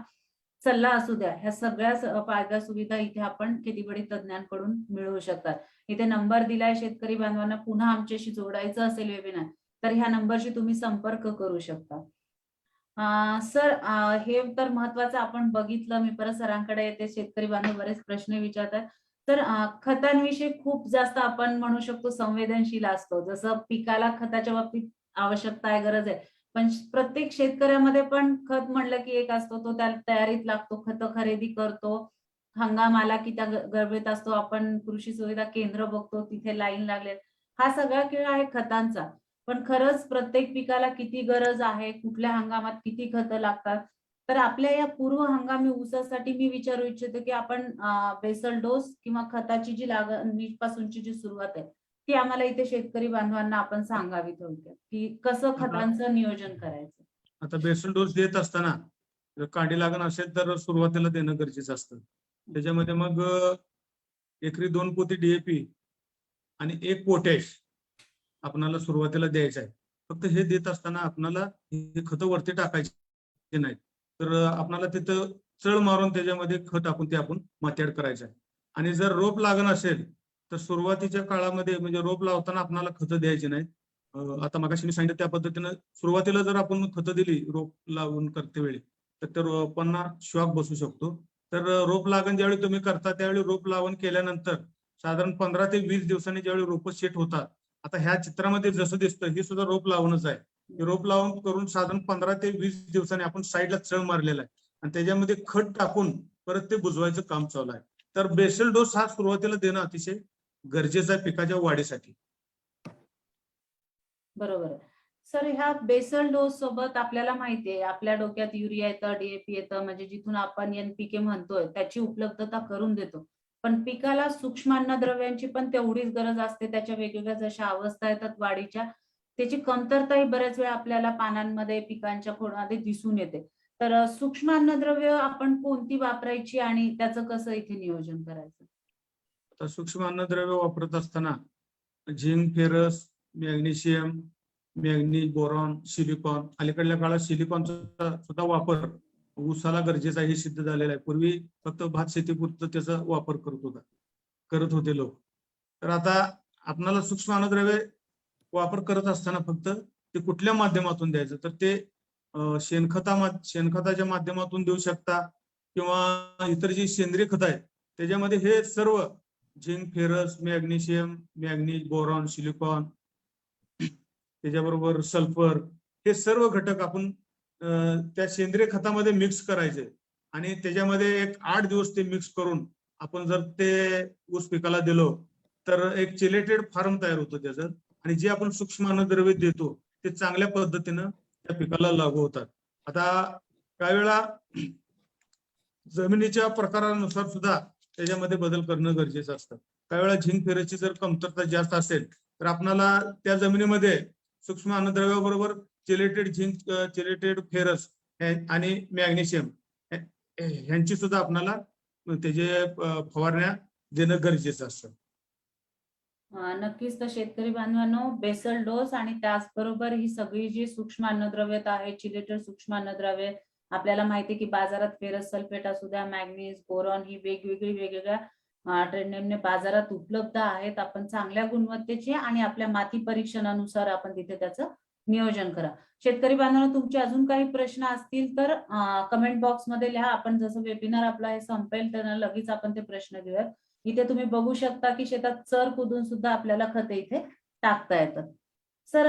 सल्ला असू द्या, ह्या सगळ्या फायदा सुविधा इथे आपण खेतीबाडी तज्ञांकडून मिळवू शकतात. इथे नंबर दिलाय शेतकरी बांधवांना, पुन्हा आमच्याशी जोडायचं असेल वेबिनार तर ह्या नंबरशी तुम्ही संपर्क करू शकता. सर, हे तर महत्वाचं आपण बघितलं. मी परत सरांकडे येते. शेतकरी बांधव बरेच प्रश्न विचारतात. तर खतांविषयी खूप जास्त आपण म्हणू शकतो संवेदनशील असतो. जसं पिकाला खताच्या बाबतीत आवश्यकता आहे, गरज आहे, पण प्रत्येक शेतकऱ्यामध्ये पण खत म्हणलं की एक असतो, तो त्या तयारीत लागतो, खतं खरेदी करतो. हंगाम आला की त्या गडबडीत असतो. आपण कृषी सुविधा केंद्र बघतो, तिथे लाईन लागले. हा सगळा खेळ आहे खतांचा. पण खरंच प्रत्येक पिकाला किती गरज आहे, कुठल्या हंगामात किती खतं लागतात, तर आपल्या या पूर्व हंगामी ऊसासाठी मी विचारू इच्छिते की आपण बेसल डोस किंवा खताची जी लागणीपासूनची जी सुरुवात आहे ती आम्हाला इथे शेतकरी बांधवांना आपण सांगावी थोडक्यात, की कसं खतांचं नियोजन करायचं. आता बेसल डोस देत असताना जर कांडी लागण असेल तर सुरुवातीला देणं गरजेचं असतं. त्याच्यामध्ये मग एकरी 2 पोती DAP आणि 1 पोटॅश आपणाला सुरुवातीला द्यायचं आहे. फक्त हे देत असताना आपणाला हे खतं वरती टाकायचे नाहीत, तर आपणाला तिथं चळ मारून त्याच्यामध्ये खत टाकून ते आपण मातीआड करायचं आहे. आणि जर रोप लागण असेल तर सुरुवातीच्या काळामध्ये म्हणजे रोप लावताना आपणाला खतं द्यायची नाहीत. आता मगाशी मी सांगितलं त्या पद्धतीनं सुरुवातीला जर आपण खतं दिली रोप लावून करते वेळी तर त्या रोपांना शॉक बसू शकतो. तर रोप लागण ज्यावेळी तुम्ही करता त्यावेळी रोप लावण केल्यानंतर साधारण 15 ते 20 दिवसांनी ज्यावेळी रोप सेट होतात, आता ह्या चित्रामध्ये जसं दिसतं हे सुद्धा रोप लावूनच आहे. रोप लावून करून साधारण 15 ते 20 दिवसांनी आपण साईडला चळ मारलेला आहे आणि त्याच्यामध्ये खत टाकून परत ते बुजवायचं काम चालू आहे. तर बेसल डोस हा सुरुवातीला देणं अतिशय गरजेचं आहे पिकाच्या वाढीसाठी. बरोबर आहे. सर, ह्या बेसल डोस सोबत आपल्याला माहिती आहे आपल्या डोक्यात युरिया येतं, DAP येतं, म्हणजे जिथून आपण NPK म्हणतोय त्याची उपलब्धता करून देतो. पण पिकाला सूक्ष्म अन्नद्रव्यांची पण तेवढीच गरज असते. त्याच्या वेगवेगळ्या जशा अवस्था येतात वाढीच्या, त्याची कमतरताही बऱ्याच वेळा आपल्याला पानांमध्ये, पिकांच्या खोडामध्ये दिसून येते. तर सूक्ष्म अन्नद्रव्य आपण कोणती वापरायची आणि त्याचं कसं इथे नियोजन करायचं? आता सूक्ष्म अन्नद्रव्य वापरत असताना zinc, ferrous, magnesium, manganese, boron, silicon, अलीकडल्या काळात सिलिकॉनचा सुद्धा वापर ऊसाला गरजेचा हे सिद्ध झालेला आहे. पूर्वी फक्त भात शेतीपुरतं त्याचा वापर करत होते लोक. तर आता आपणाला सूक्ष्म अन्नद्रव्य वापर करत असताना फक्त ते कुठल्या माध्यमातून द्यायचं, तर ते शेणखताच्या माध्यमातून देऊ शकता किंवा इतर जी सेंद्रिय खत आहेत त्याच्यामध्ये हे सर्व zinc, ferrous, magnesium, manganese, boron, silicon, त्याच्याबरोबर सल्फर, हे सर्व घटक आपण त्या सेंद्रिय खतामध्ये मिक्स करायचे आणि त्याच्यामध्ये एक 8 दिवस ते मिक्स करून आपण जर ते ऊस पिकाला दिलो तर एक चिलेटेड फॉर्म तयार होतो त्याचं, आणि जे आपण सूक्ष्म अन्नद्रव्य देतो ते चांगल्या पद्धतीनं त्या पिकाला लागू होतात. आता काही वेळा जमिनीच्या प्रकारानुसार सुद्धा त्याच्यामध्ये बदल करणं गरजेचं असतं. काही वेळा झिंक, फेरसची जर कमतरता जास्त असेल तर आपल्याला त्या जमिनीमध्ये सूक्ष्म अन्नद्रव्याबरोबर चिलेटेड झिंक, चिलेटेड फेरस आणि मॅग्नेशियम ह्यांची सुद्धा आपल्याला त्याचे फवारण्या देणं गरजेचं असतं. नक्कीच. तर शेतकरी बांधवांनो, बेसल डोस आणि त्याचबरोबर ही सगळी जी सूक्ष्म अन्नद्रव्ये आहेत, चिलेटेड सूक्ष्म अन्नद्रव्ये, आपल्याला माहिती आहे की बाजारात फेरस सल्फेट असू द्या, मॅग्नीज, बोरॉन, ही वेगवेगळ्या ट्रेड नेमने बाजारात उपलब्ध आहेत. आपण चांगल्या गुणवत्तेची आणि आपल्या माती परीक्षणानुसार आपण तिथे त्याचं नियोजन करा. शेतकरी बांधवांनो, तुमचे अजून काही प्रश्न असतील तर कमेंट बॉक्समध्ये लिहा. आपण जसं वेबिनार आपला हे संपेल तर लगेच आपण ते प्रश्न घेऊयात. इथे तुम्ही बघू शकता की शेतात चर कुदून सुद्धा आपल्याला खते इथे टाकता येतात. सर,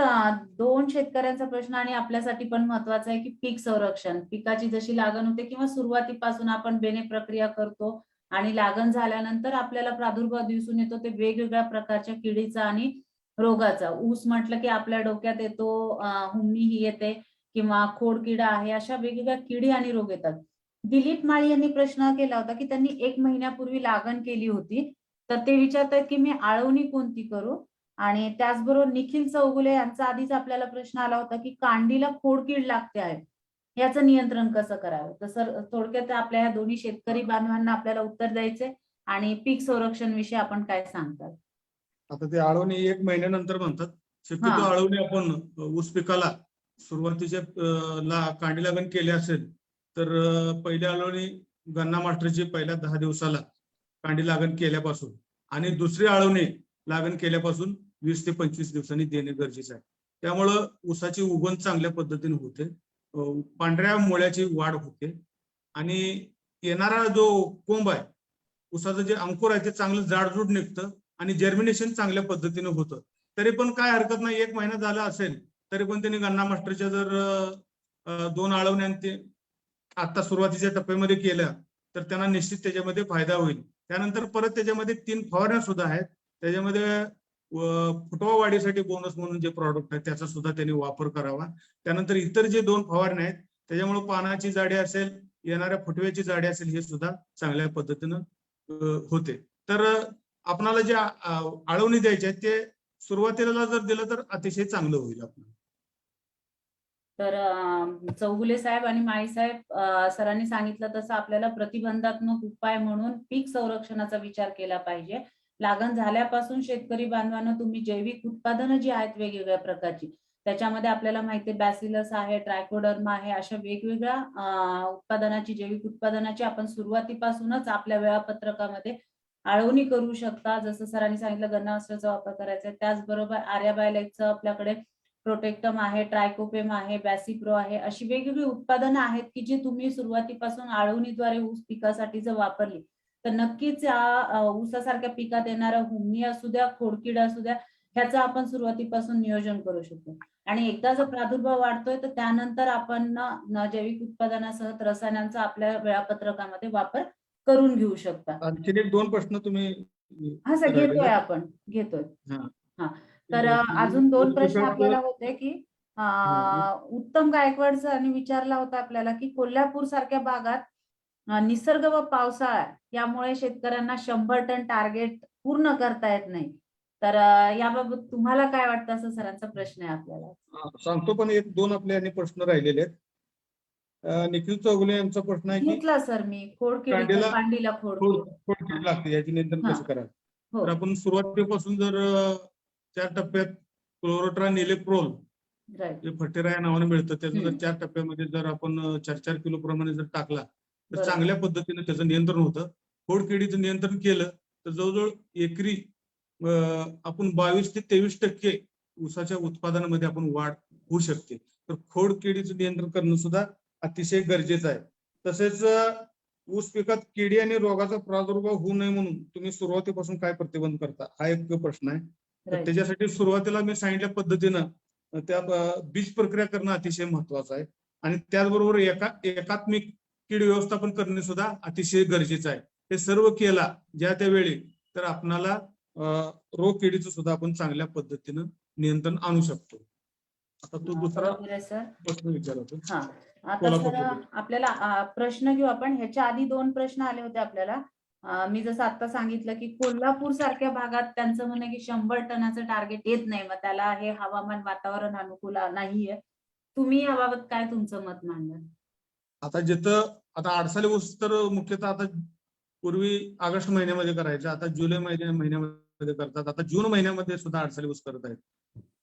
2 शेतकऱ्यांचा प्रश्न आणि आपल्यासाठी पण महत्वाचा आहे की पीक संरक्षण. पिकाची जशी लागण होते किंवा सुरुवातीपासून आपण बेणे प्रक्रिया करतो आणि लागण झाल्यानंतर आपल्याला प्रादुर्भाव दिसून येतो ते वेगवेगळ्या प्रकारच्या किडीचा आणि रोगाचा. ऊस म्हटलं की आपल्या डोक्यात येतो हुमणी ही येते किंवा खोडकिडा आहे, अशा वेगवेगळ्या किडी आणि रोग येतात. दिलीप माळी यांनी प्रश्न केला होता की त्यांनी 1 महिन्यापूर्वी लागण केली होती, तर ते विचारतायत की मी आळवणी कोणती करू? आणि त्याचबरोबर निखिल चौगुले यांचा आधीच आपल्याला प्रश्न आला होता की कांडीला खोडकीड लागते आहे, याचं नियंत्रण कसं करावं? तर सर थोडक्यात आपल्या ह्या दोन्ही शेतकरी बांधवांना आपल्याला उत्तर द्यायचे आणि पीक संरक्षण विषयी आपण काय सांगतात? आता ते आळवणी 1 महिन्यानंतर म्हणतात. शक्यतो हा. आळवणी आपण ऊस पिकाला सुरुवातीच्या कांडी लागण केली असेल तर पहिली आळवणी गन्ना मास्टरची पहिल्या 10 दिवसाला कांडी लागण केल्यापासून आणि दुसरी आळवणी लागण केल्यापासून 20 ते 25 दिवसांनी देणे गरजेचं आहे. त्यामुळं ऊसाची उगवण चांगल्या पद्धतीने होते, पांढऱ्या मुळ्याची वाढ होते आणि येणारा जो कोंब आहे, ऊसाचं जे अंकुर आहे ते चांगलं जाडजूड निघतं आणि जर्मिनेशन चांगल्या पद्धतीने होतं. तरी पण काय हरकत नाही, 1 महिना झाला असेल तरी पण त्यांनी गन्ना मास्टरच्या जर 2 आळवण्या ते आता सुरुवातीच्या टप्प्यामध्ये केल्या तर त्यांना निश्चित त्याच्यामध्ये फायदा होईल. त्यानंतर परत त्याच्यामध्ये 3 फवारण्या सुद्धा आहेत. त्याच्यामध्ये फुटवा वाढीसाठी बोनस म्हणून जे प्रॉडक्ट आहे त्याचा सुद्धा त्यांनी वापर करावा. त्यानंतर इतर जे 2 फवारण्या आहेत त्याच्यामुळे पानाची जाडी असेल, येणाऱ्या फुटव्याची जाडी असेल, हे सुद्धा चांगल्या पद्धतीनं होते. तर आपणाला जे आळवणी द्यायचे आहे ते सुरुवातीला जर दिलं तर अतिशय चांगलं होईल आपलं. तर चौगुले साहेब आणि माळी साहेब सरांनी सांगितलं तसं आपल्याला प्रतिबंधात्मक उपाय म्हणून पीक संरक्षणाचा विचार केला पाहिजे. लागण झाल्यापासून शेतकरी बांधवांना तुम्ही जैविक उत्पादनं जी आहेत वेगवेगळ्या प्रकारची, त्याच्यामध्ये आपल्याला माहिती आहे बॅसिलस आहे, ट्रायकोडर्मा आहे, अशा वेगवेगळ्या उत्पादनाची, जैविक उत्पादनाची आपण सुरुवातीपासूनच आपल्या वेळापत्रकामध्ये आळवणी करू शकता. जसं सरांनी सांगितलं गन्ना मास्टरचा वापर करायचा आहे, त्याचबरोबर आर्याबायोलाईटचं आपल्याकडे प्रोटेक्टम आहे, ट्रायकोपेम आहे, बॅसिप्रो आहे, अशी वेगवेगळी उत्पादनं आहेत की जी तुम्ही सुरुवातीपासून आळवणीद्वारे ऊस पिकासाठी जर वापरली तर नक्कीच ऊसासारख्या पिकात येणारा हुमणी असू द्या, खोडकीड असू द्या, ह्याचं आपण सुरुवातीपासून नियोजन करू शकतो. आणि एकदा जर प्रादुर्भाव वाढतोय तर त्यानंतर आपण जैविक उत्पादनासह रसायनांचा आपल्या वेळापत्रकामध्ये वापर करून घेऊ शकता. आणखीन 1-2 प्रश्न तुम्ही हा सर घेतोय, आपण घेतोय. हा, तर अजून 2 प्रश्न आपल्याला होते की उत्तम गायकवाड सरांनी विचारला होता आपल्याला की कोल्हापूर सारख्या भागात निसर्ग व पावसाळा यामुळे शेतकऱ्यांना 100 टन टार्गेट पूर्ण करता येत नाही. तर याबाबत तुम्हाला काय वाटतं, असं सरांचा प्रश्न आहे आपल्याला. सांगतो, पण 1-2 आपले प्रश्न राहिलेले आहेत. निखिल चौगुले यांचा प्रश्न आहे की घेतला सर मी, कांडीला कांडीला खोडकीड लागते, याची नियंत्रण कसं करायचं. हो. तर आपण सुरुवातीपासून जर 4 टप्प्यात क्लोरोट्रानिलेप्रोल जे फटेरा या नावाने मिळतं, त्याचं जर 4 टप्प्यामध्ये जर आपण 4-4 किलो प्रमाणे जर टाकला तर चांगल्या पद्धतीने त्याचं नियंत्रण होतं. खोडकिडीचं नियंत्रण केलं तर जवळजवळ एकरी आपण 22 ते 23% ऊसाच्या उत्पादनामध्ये आपण वाढ होऊ शकते. तर खोडकिडीचं नियंत्रण करणं सुद्धा अतिशय गरजेचं आहे. तसेच ऊस पिकात किडी आणि रोगाचा प्रादुर्भाव होऊ नये म्हणून तुम्ही सुरुवातीपासून काय प्रतिबंध करता, हा एक प्रश्न आहे. तर त्याच्यासाठी सुरुवातीला मी सांगितल्या पद्धतीनं त्या बीज प्रक्रिया करणं अतिशय महत्वाचं आहे आणि त्याचबरोबर एकात्मिक कीड व्यवस्थापन करणे सुद्धा अतिशय गरजेचं आहे. हे सर्व केला ज्या त्यावेळी तर आपणाला रोग किडीचं सुद्धा आपण चांगल्या पद्धतीनं नियंत्रण आणू शकतो. आता तो दुसरा प्रश्न विचारतो. आता सर आपल्याला प्रश्न घेऊ आपण. ह्याच्या आधी 2 प्रश्न आले होते आपल्याला. मी जसं आता सांगितलं की कोल्हापूर सारख्या भागात त्यांचं म्हणणं की 100 टनाचं टार्गेट येत नाही, मग त्याला हे हवामान वातावरण अनुकूल नाहीये. तुम्ही याबाबत काय तुमचं मत मांडणार? आता जिथं आता आडसाली ऊस तर मुख्यतः आता पूर्वी ऑगस्ट महिन्यामध्ये करायचं, आता जुलै महिन्यामध्ये करतात, आता जून महिन्यामध्ये सुद्धा आडसाली ऊस करत आहेत.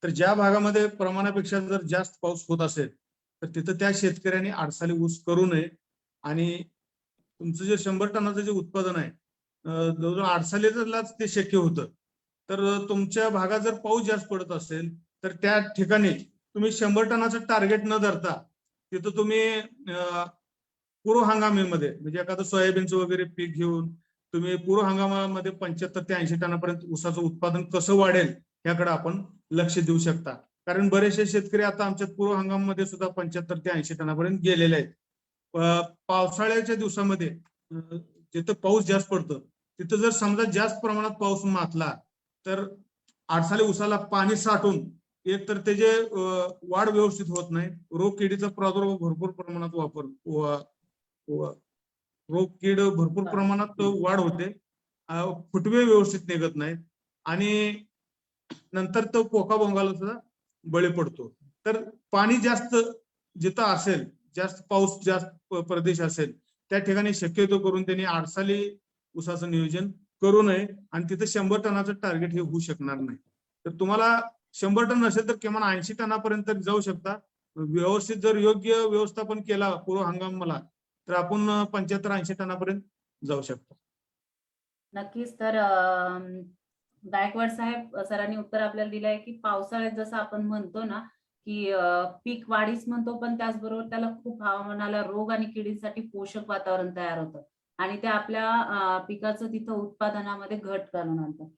तर ज्या भागामध्ये प्रमाणापेक्षा जर जास्त पाऊस होत असेल तर तिथं त्या शेतकऱ्यांनी आडसाली ऊस करू नये आणि तुमचं जे 100 टनाचं जे उत्पादन आहे जवळजवळ आडसालीलाच ते शक्य होतं. तर तुमच्या भागात जर पाऊस जास्त पडत असेल तर त्या ठिकाणी तुम्ही 100 टनाचं टार्गेट न धरता तिथं तुम्ही पूर्व हंगामीमध्ये म्हणजे एखादं सोयाबीनचं वगैरे पीक घेऊन तुम्ही पूर्व हंगामामध्ये 75 ते 80 टनापर्यंत ऊसाचं उत्पादन कसं वाढेल याकडे आपण लक्ष देऊ शकता. कारण बरेचसे शेतकरी आता आमच्या पूर्व हंगामामध्ये सुद्धा 75 ते 80 टनापर्यंत गेलेले आहेत. पावसाळ्याच्या दिवसामध्ये जिथं पाऊस जास्त पडतो तिथं जर समजा जास्त प्रमाणात पाऊस मातला तर आडसाली ऊसाला पाणी साठून एक तर त्याचे वाढ व्यवस्थित होत नाही, रोग किडीचा प्रादुर्भाव भरपूर प्रमाणात रोग कीड भरपूर प्रमाणात वाढ होते, फुटवे व्यवस्थित निघत नाहीत आणि नंतर तो पोका बोंगाला सुद्धा बळी पडतो. तर पाणी जास्त जिथं असेल जास्त पाऊस जास्त प्रदेश असेल त्या ठिकाणी शक्यतो करून त्यांनी आडसाली ऊसाचं नियोजन करू नये आणि तिथे 100 टनाचं टार्गेट हे होऊ शकणार नाही. तर तुम्हाला 100 टन नसेल तर किमान 80 टनापर्यंत जाऊ शकता. व्यवस्थित जर योग्य व्यवस्थापन केला पूर्व हंगामाला तर आपण 75-80 टनापर्यंत जाऊ शकतो. नक्कीच. तर गायकवाड साहेब सरांनी उत्तर आपल्याला दिलं आहे की पावसाळ्यात जसं आपण म्हणतो ना की पीक वाढीस म्हणतो, पण त्याचबरोबर त्याला खूप हवामानाला रोग आणि किडींसाठी पोषक वातावरण तयार होतं आणि ते आपल्या पिकाचं तिथं उत्पादनामध्ये घट करून आणतं.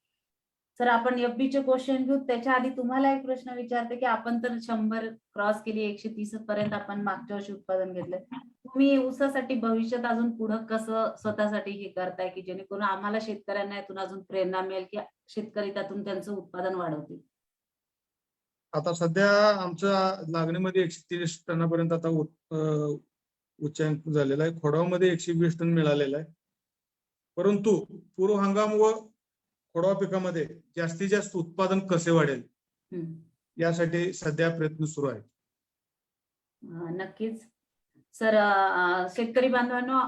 सर आपण FB चे क्वेश्चन घेऊ. त्याच्या आधी तुम्हाला एक प्रश्न विचारते की आपण तर 100 क्रॉस केली, 130 पर्यंत आपण मागच्या वर्षी उत्पादन घेतलंय. तुम्ही ऊसासाठी भविष्यात अजून पुढं कसं स्वतःसाठी हे करताय की जेणेकरून आम्हाला शेतकऱ्यांना यातून अजून प्रेरणा मिळेल की शेतकरी त्यातून त्यांचं उत्पादन वाढवतील? आता सध्या आमच्या लागणीमध्ये 130 टनापर्यंत आता उच्चांक झालेला आहे. खोडवामध्ये 120 टन मिळालेला आहे. परंतु पूर्व हंगाम व खोडवा पिकामध्ये जास्तीत जास्त उत्पादन कसे वाढेल यासाठी सध्या प्रयत्न सुरू आहेत. नक्कीच. सर शेतकरी बांधवांनो,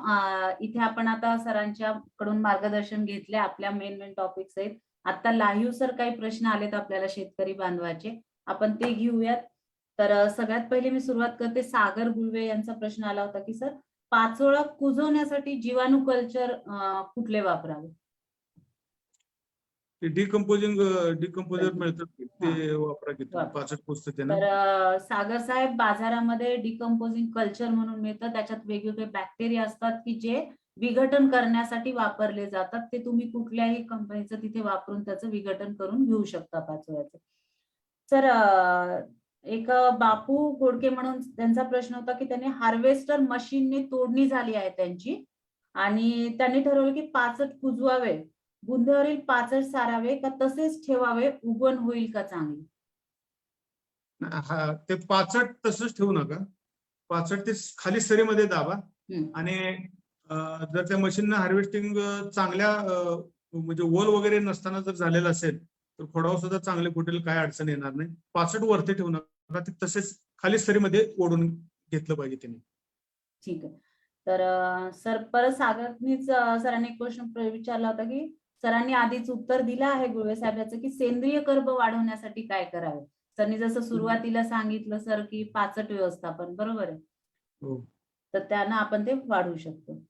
इथे आपण आता सरांच्या कडून मार्गदर्शन घेतले. आपल्या मेन टॉपिक्स आहेत. आता लाईव्ह सर काही प्रश्न आलेत आपल्याला शेतकरी बांधवाचे, आपण ते घेऊयात. तर सगळ्यात पहिले मी सुरुवात करते. सागर गुळवे यांचा प्रश्न आला होता की सर पाचोळा कुजवण्यासाठी जीवाणू कल्चर कुठले वापरावे? डिकम्पोजर मिळतात ते वापरा की तुम्ही. पाचट पुस्तक आहे ना. तर सागर साहेब, बाजारामध्ये डिकम्पोजिंग कल्चर म्हणून मिळतं. त्याच्यात वेगवेगळे बॅक्टेरिया असतात की जे विघटन करण्यासाठी वापरले जातात. ते तुम्ही कुठल्याही कंपनीचं तिथे वापरून त्याचं विघटन करून घेऊ शकता पाचोळ्याचं. सर एक बापू गोडके म्हणून त्यांचा प्रश्न होता की त्यांनी हार्वेस्टर मशीनने तोडणी झाली आहे त्यांची आणि त्यांनी ठरवलं की पाचट कुजवावे, बुंध्यावरील पाचट सारावे का तसेच ठेवावे, उगवण होईल का चांगली? ते पाचट तसंच ठेवू नका. पाचट ते खाली सरीमध्ये दाबा आणि जर त्या मशीननं हार्वेस्टिंग चांगल्या म्हणजे ओल वगैरे नसताना जर झालेलं असेल तर खोडावा सुद्धा चांगले फुटेल, काय अडचण येणार नाही. पाचट वरती ठेवू नका, ते तसेच खाली सरीमध्ये ओढून घेतलं पाहिजे त्यांनी. ठीक आहे. तर सर परत सागरनीच सरांनी एक प्रश्न विचारला होता की सरांनी आधीच उत्तर दिलं आहे गुळवे साहेबांचं की सेंद्रिय कर्ब वाढवण्यासाठी काय करावे? सरांनी जसं सुरुवातीला सांगितलं सर की पाचट व्यवस्थापन, बरोबर आहे? हो. तर त्यांना आपण ते वाढवू शकतो.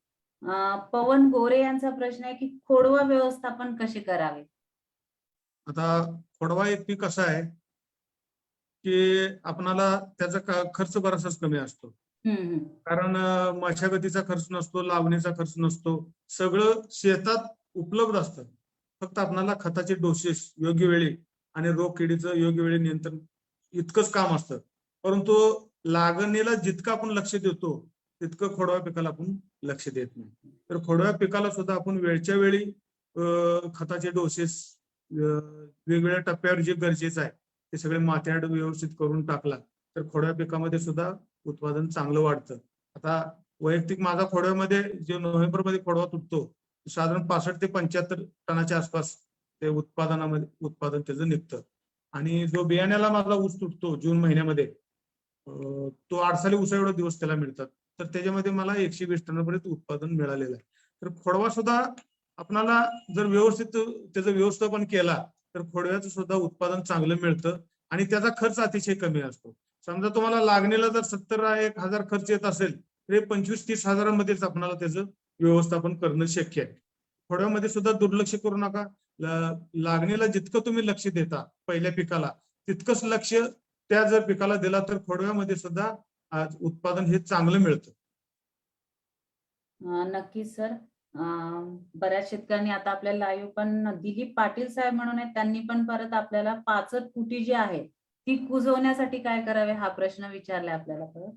पवन गोरे यांचा प्रश्न आहे की खोडवा व्यवस्थापन कसे करावे? आता खोडवा एक पीक असं आहे की आपणाला त्याचा खर्च बराचसाच कमी असतो. कारण मशागतीचा खर्च नसतो, लावणीचा खर्च नसतो, सगळं शेतात उपलब्ध असतं. फक्त आपल्याला खताचे डोसेस योग्य वेळी आणि रोग किडीचं योग्य वेळी नियंत्रण इतकंच काम असतं. परंतु लागणीला जितकं आपण लक्ष देतो तितकं खोडवा पिकाला आपण लक्ष देत नाही. तर खोडव्या पिकाला सुद्धा आपण वेळच्या वेळी खताचे डोसेस वेगवेगळ्या टप्प्यावर जे गरजेचं आहे ते सगळे मात्याड व्यवस्थित करून टाकला तर खोडव्या पिकामध्ये सुद्धा उत्पादन चांगलं वाढतं. आता वैयक्तिक माझा खोडव्यामध्ये जे नोव्हेंबरमध्ये खोडवा तुटतो साधारण 65 ते 75 टनाच्या आसपास ते उत्पादन त्याचं निघतं. आणि जो बियाण्याला माझा ऊस तुटतो जून महिन्यामध्ये तो आडसाली ऊसा एवढे दिवस त्याला मिळतात. तर त्याच्यामध्ये मला 120 टनापर्यंत उत्पादन मिळालेलं आहे. तर खोडवा सुद्धा आपल्याला जर व्यवस्थित त्याचं व्यवस्थापन केला तर खोडव्याचं सुद्धा उत्पादन चांगलं मिळतं आणि त्याचा खर्च अतिशय कमी असतो. समजा तुम्हाला लागणीला जर 70,000 खर्च येत असेल तर 25-30 हजारामध्येच आपल्याला त्याचं व्यवस्थापन करणं शक्य आहे. खोडव्यामध्ये सुद्धा दुर्लक्ष करू नका. लागणीला जितकं तुम्ही लक्ष देता पहिल्या पिकाला तितकंच लक्ष त्या जर पिकाला दिला तर खोडव्यामध्ये सुद्धा उत्पादन हे चांगलं मिळतं. नक्कीच सर. बऱ्याच शेतकऱ्यांनी आता आपल्याला लाईव्ह पण दिलीप पाटील साहेब म्हणून आहेत, त्यांनी पण परत आपल्याला पाचट फुटी जी आहे ती कुजवण्यासाठी काय करावे हा प्रश्न विचारलाय आपल्याला परत.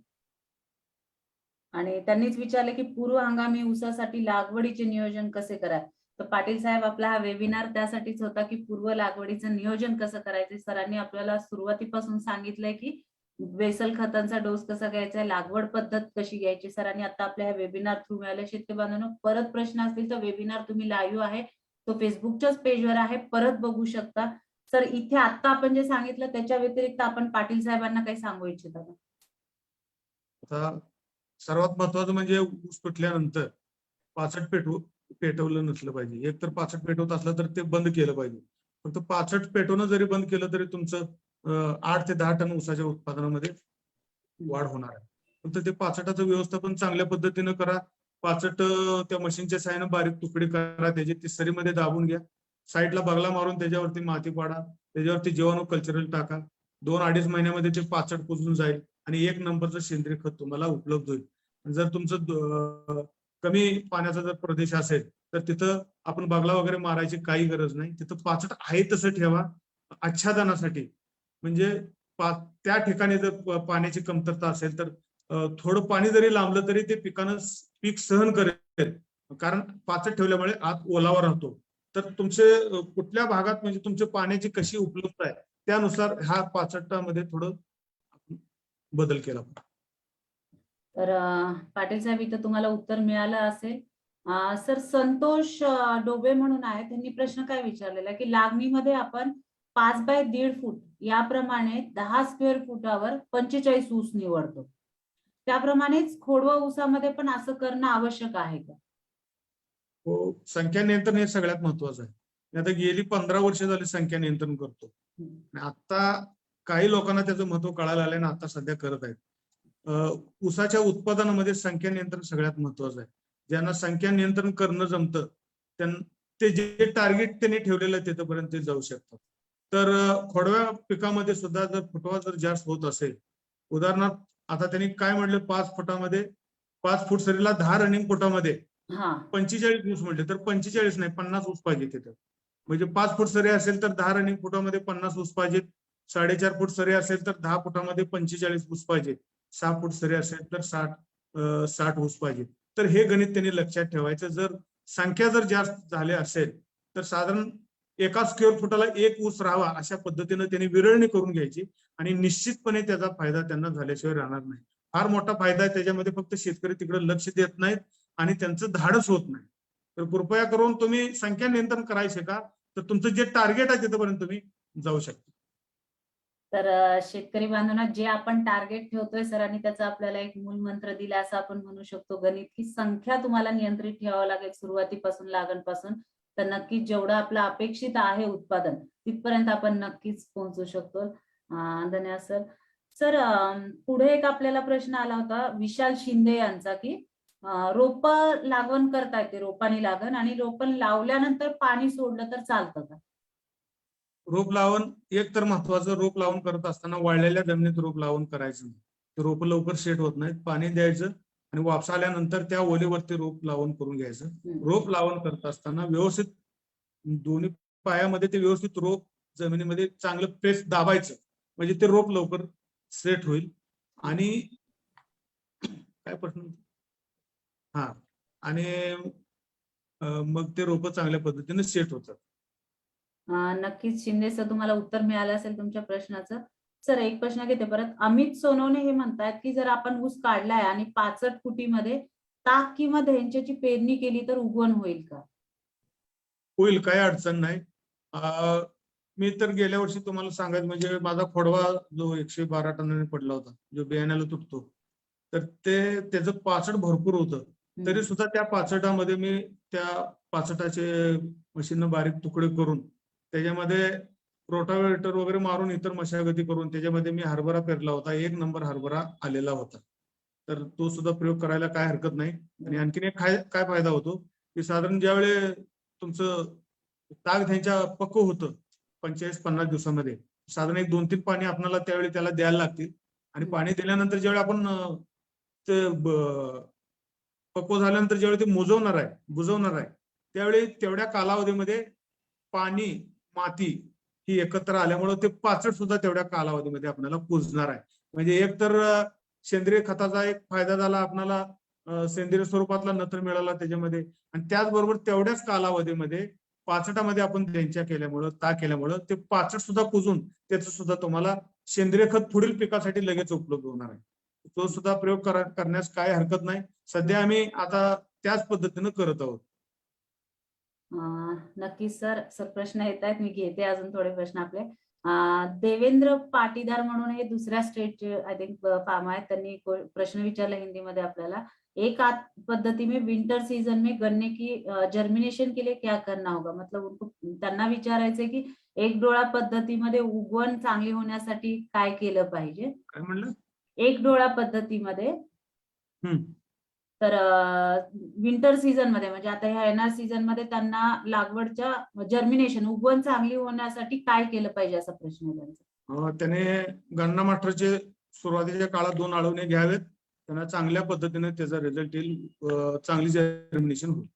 आणि त्यांनीच विचारले की पूर्व हंगामी ऊसासाठी लागवडीचे नियोजन कसे करावे? तर पाटील साहेब आपला हा वेबिनार त्यासाठीच होता की पूर्व लागवडीचं नियोजन कसं करायचं. सरांनी आपल्याला सुरुवातीपासून सांगितलंय की बेसल खतांचा डोस कसा घ्यायचा, लागवड पद्धत कशी घ्यायची. सरांनी आता आपल्या ह्या वेबिनार थ्रू मिळाले. शेतकरी बांधवांनो, परत प्रश्न असतील तर वेबिनार तुम्ही लाईव्ह आहे तो फेसबुकच्याच पेजवर आहे, परत बघू शकता. सर इथे आता आपण जे सांगितलं त्याच्या व्यतिरिक्त आपण पाटील साहेबांना काही सांगू इच्छिता का? आता सर्वात महत्वाचं म्हणजे ऊस तुटल्यानंतर पाचट पेटवलं नसलं पाहिजे. एक तर पाचट पेटवत असलं तर ते बंद केलं पाहिजे. फक्त पाचट पेटवणं जरी बंद केलं तरी तुमचं 8 ते 10 टन ऊसाच्या उत्पादनामध्ये वाढ होणार आहे. फक्त ते पाचटाचं व्यवस्थापन चांगल्या पद्धतीनं करा. पाचट त्या मशीनच्या साहाय्याने बारीक तुकडे करा, त्याची तिसरीमध्ये दाबून घ्या, साईडला बगला मारून त्याच्यावरती माती पाडा, त्याच्यावरती जीवाणू कल्चरल टाका. 2-2.5 महिन्यामध्ये ते पाचट कुजून जाईल आणि 1 नंबरचं सेंद्रिय खत तुम्हाला उपलब्ध होईल. जर तुमचं कमी पाण्याचा जर प्रदेश असेल तर तिथं आपण बगला वगैरे मारायची काही गरज नाही. तिथं पाचट आहे तसं ठेवा आच्छादनासाठी. म्हणजे त्या ठिकाणी जर पाण्याची कमतरता असेल तर थोडं पाणी जरी लांबलं तरी ते पीक सहन करेल. कारण पाचट ठेवल्यामुळे आत ओलावा राहतो. तर तुमचे कुठल्या भागात म्हणजे तुमच्या पाण्याची कशी उपलब्धता आहे त्यानुसार ह्या पाचटामध्ये थोडं बदल केला पाहिजे. तर पाटील साहेब इथं तुम्हाला उत्तर मिळालं असेल. सर संतोष डोबे म्हणून आहे, त्यांनी प्रश्न काय विचारलेला की लागणीमध्ये आपण 5 बाय 1.5 फूट याप्रमाणे 10 स्क्वेअर फुटावर 45 ऊस निवडतो. त्याप्रमाणेच खोडवा ऊसामध्ये पण असं करणं आवश्यक आहे का? हो, संख्या नियंत्रण हे सगळ्यात महत्वाचं आहे. मी आता गेली 15 वर्ष झाली संख्या नियंत्रण करतो. आणि आता काही लोकांना त्याचं महत्व कळायला आलंय ना, आता सध्या करत आहेत. ऊसाच्या उत्पादनामध्ये संख्या नियंत्रण सगळ्यात महत्वाचं आहे. ज्यांना संख्या नियंत्रण करणं जमतं ते जे टार्गेट त्यांनी ठेवलेलं आहे तिथपर्यंत ते जाऊ शकतात. तर खोडव्या पिकामध्ये सुद्धा जर फुटवा जर जास्त होत असेल, उदाहरणार्थ आता त्यांनी काय म्हटलं 5 फूट सरीला 10 रनिंग फुटामध्ये 45 ऊस म्हटले तर 45 नाही 50 ऊस पाहिजे तिथं. म्हणजे 5 फूट सरी असेल तर 10 रनिंग फुटामध्ये 50 ऊस पाहिजेत. 4.5 फूट सरी असेल तर 10 फुटामध्ये 45 ऊस पाहिजे. 6 फूट सरी असेल तर 60 ऊस पाहिजे. तर हे गणित त्यांनी लक्षात ठेवायचं. जर संख्या जर जास्त झाली असेल तर साधारण एका स्क्वेअर फुटाला 1 ऊस राहावा अशा पद्धतीने त्यांनी विरळणी करून घ्यायची आणि निश्चितपणे त्याचा फायदा त्यांना झाल्याशिवाय राहणार नाही. फार मोठा फायदा आहे त्याच्यामध्ये, फक्त शेतकरी तिकडे लक्ष देत नाहीत आणि त्यांचं धाडस होत नाही. तर कृपया करून तुम्ही संख्या नियंत्रण करायचे का, तर तुमचं जे टार्गेट आहे तिथपर्यंत तुम्ही जाऊ शकता. तर शेतकरी बांधवांना जे आपण टार्गेट ठेवतोय सरांनी त्याचा आपल्याला एक मूलमंत्र दिला असं आपण म्हणू शकतो. गणित की संख्या तुम्हाला नियंत्रित ठेवावं लागेल सुरुवातीपासून लागणपासून. तर नक्कीच जेवढं आपलं अपेक्षित आहे उत्पादन तिथपर्यंत आपण नक्कीच पोहोचू शकतो. धन्यवाद सर. सर पुढे एक आपल्याला प्रश्न आला होता विशाल शिंदे यांचा की रोप लागवण करता येते, रोपानी लागण, आणि रोपण लावल्यानंतर पाणी सोडलं तर चालतं का? रोप लावण एक तर महत्वाचं, रोप लावून करत असताना वाळलेल्या जमिनीत रोप लावून करायचं नाही. रोप लवकर सेट होत नाहीत. पाणी द्यायचं आणि वापस आल्यानंतर त्या ओलीवरती रोप लावून करून घ्यायचं. रोप लावण करत असताना व्यवस्थित दोन्ही पायामध्ये ते व्यवस्थित रोप जमिनीमध्ये चांगलं प्रेस दाबायचं, म्हणजे ते रोप लवकर सेट होईल. आणि काय प्रश्न? आणि मग ते रोप चांगल्या पद्धतीने सेट होतात. नक्कीच शिंदे सर तुम्हाला उत्तर मिळालं असेल तुमच्या प्रश्नाचं. सर एक प्रश्न घेते परत. अमित सोनवणे हे म्हणतात की जर आपण ऊस काढलाय आणि 65 फुटीमध्ये ताक किंवा धेंच्याची पेरणी केली तर उगवण होईल का? होईल, काही अडचण नाही. मी तर गेल्या वर्षी तुम्हाला सांगायचं म्हणजे माझा खोडवा जो 112 टनाने पडला होता, जो बियाण्याला तुटतो, तर त्याचं पाचट भरपूर होतं. तरी सुद्धा त्या पाचटामध्ये मी त्या पाचटाचे मशीननं बारीक तुकडे करून त्याच्यामध्ये रोटावेटर वगैरे मारून इतर मशागती करून त्याच्यामध्ये मी हरभरा पेरला होता. 1 नंबर हरभरा आलेला होता. तर तो सुद्धा प्रयोग करायला काय हरकत नाही. आणि आणखीन एक काय फायदा होतो की साधारण ज्यावेळी तुमचं ताक त्यांच्या पक्व होतं 45-50 दिवसामध्ये, साधारण एक 2-3 पाणी आपल्याला त्यावेळी त्याला द्यायला लागतील. आणि पाणी दिल्यानंतर ज्यावेळी आपण ते पक्व झाल्यानंतर ज्यावेळी ते बुजवणार आहे त्यावेळी तेवढ्या कालावधीमध्ये पाणी माती ही एकत्र आल्यामुळे ते पाचट सुद्धा तेवढ्या कालावधीमध्ये आपल्याला कुजणार आहे. म्हणजे एक तर सेंद्रिय खताचा एक फायदा झाला आपल्याला, सेंद्रिय स्वरूपातला नत्र मिळाला त्याच्यामध्ये, आणि त्याचबरोबर तेवढ्याच कालावधीमध्ये पाचटामध्ये आपण त्यांच्या केल्यामुळं ते पाचट सुद्धा कुजून त्याचं सुद्धा तुम्हाला सेंद्रिय खत पुढील पिकासाठी लगेच उपलब्ध होणार आहे. तो सुद्धा प्रयोग करण्यास काय हरकत नाही. सध्या आम्ही आता त्याच पद्धतीनं करत आहोत. नक्कीच सर. सर प्रश्न येत आहेत, मी घेते अजून थोडे प्रश्न आपले. देवेंद्र पाटीदार म्हणून हे दुसऱ्या स्टेटचे आय थिंक फार्म आहेत, त्यांनी प्रश्न विचारला हिंदीमध्ये आपल्याला, एक आध पद्धति में विंटर सीजन में गन्ने की जर्मिनेशन के लिए क्या करना होगा, मतलब उनको त्यांना विचारायचंय की एक डोळा पद्धतीमध्ये उगवण चांगली होण्यासाठी काय केलं पाहिजे. काय म्हणलं? एक डोळा पद्धतीमध्ये हम्म. तर विंटर सीझन मध्ये म्हणजे आता ह्या येणार सीझन मध्ये त्यांना लागवडच्या जर्मिनेशन उगवण चांगली होण्यासाठी काय केलं पाहिजे असा प्रश्न आहे त्यांचा. त्याने गन्ना मास्टरचे सुरुवातीच्या काळात 2 आळवणे घ्यावेत, त्यांना चांगल्या पद्धतीने त्याचा रिझल्ट येईल, चांगली जर्मिनेशन होईल.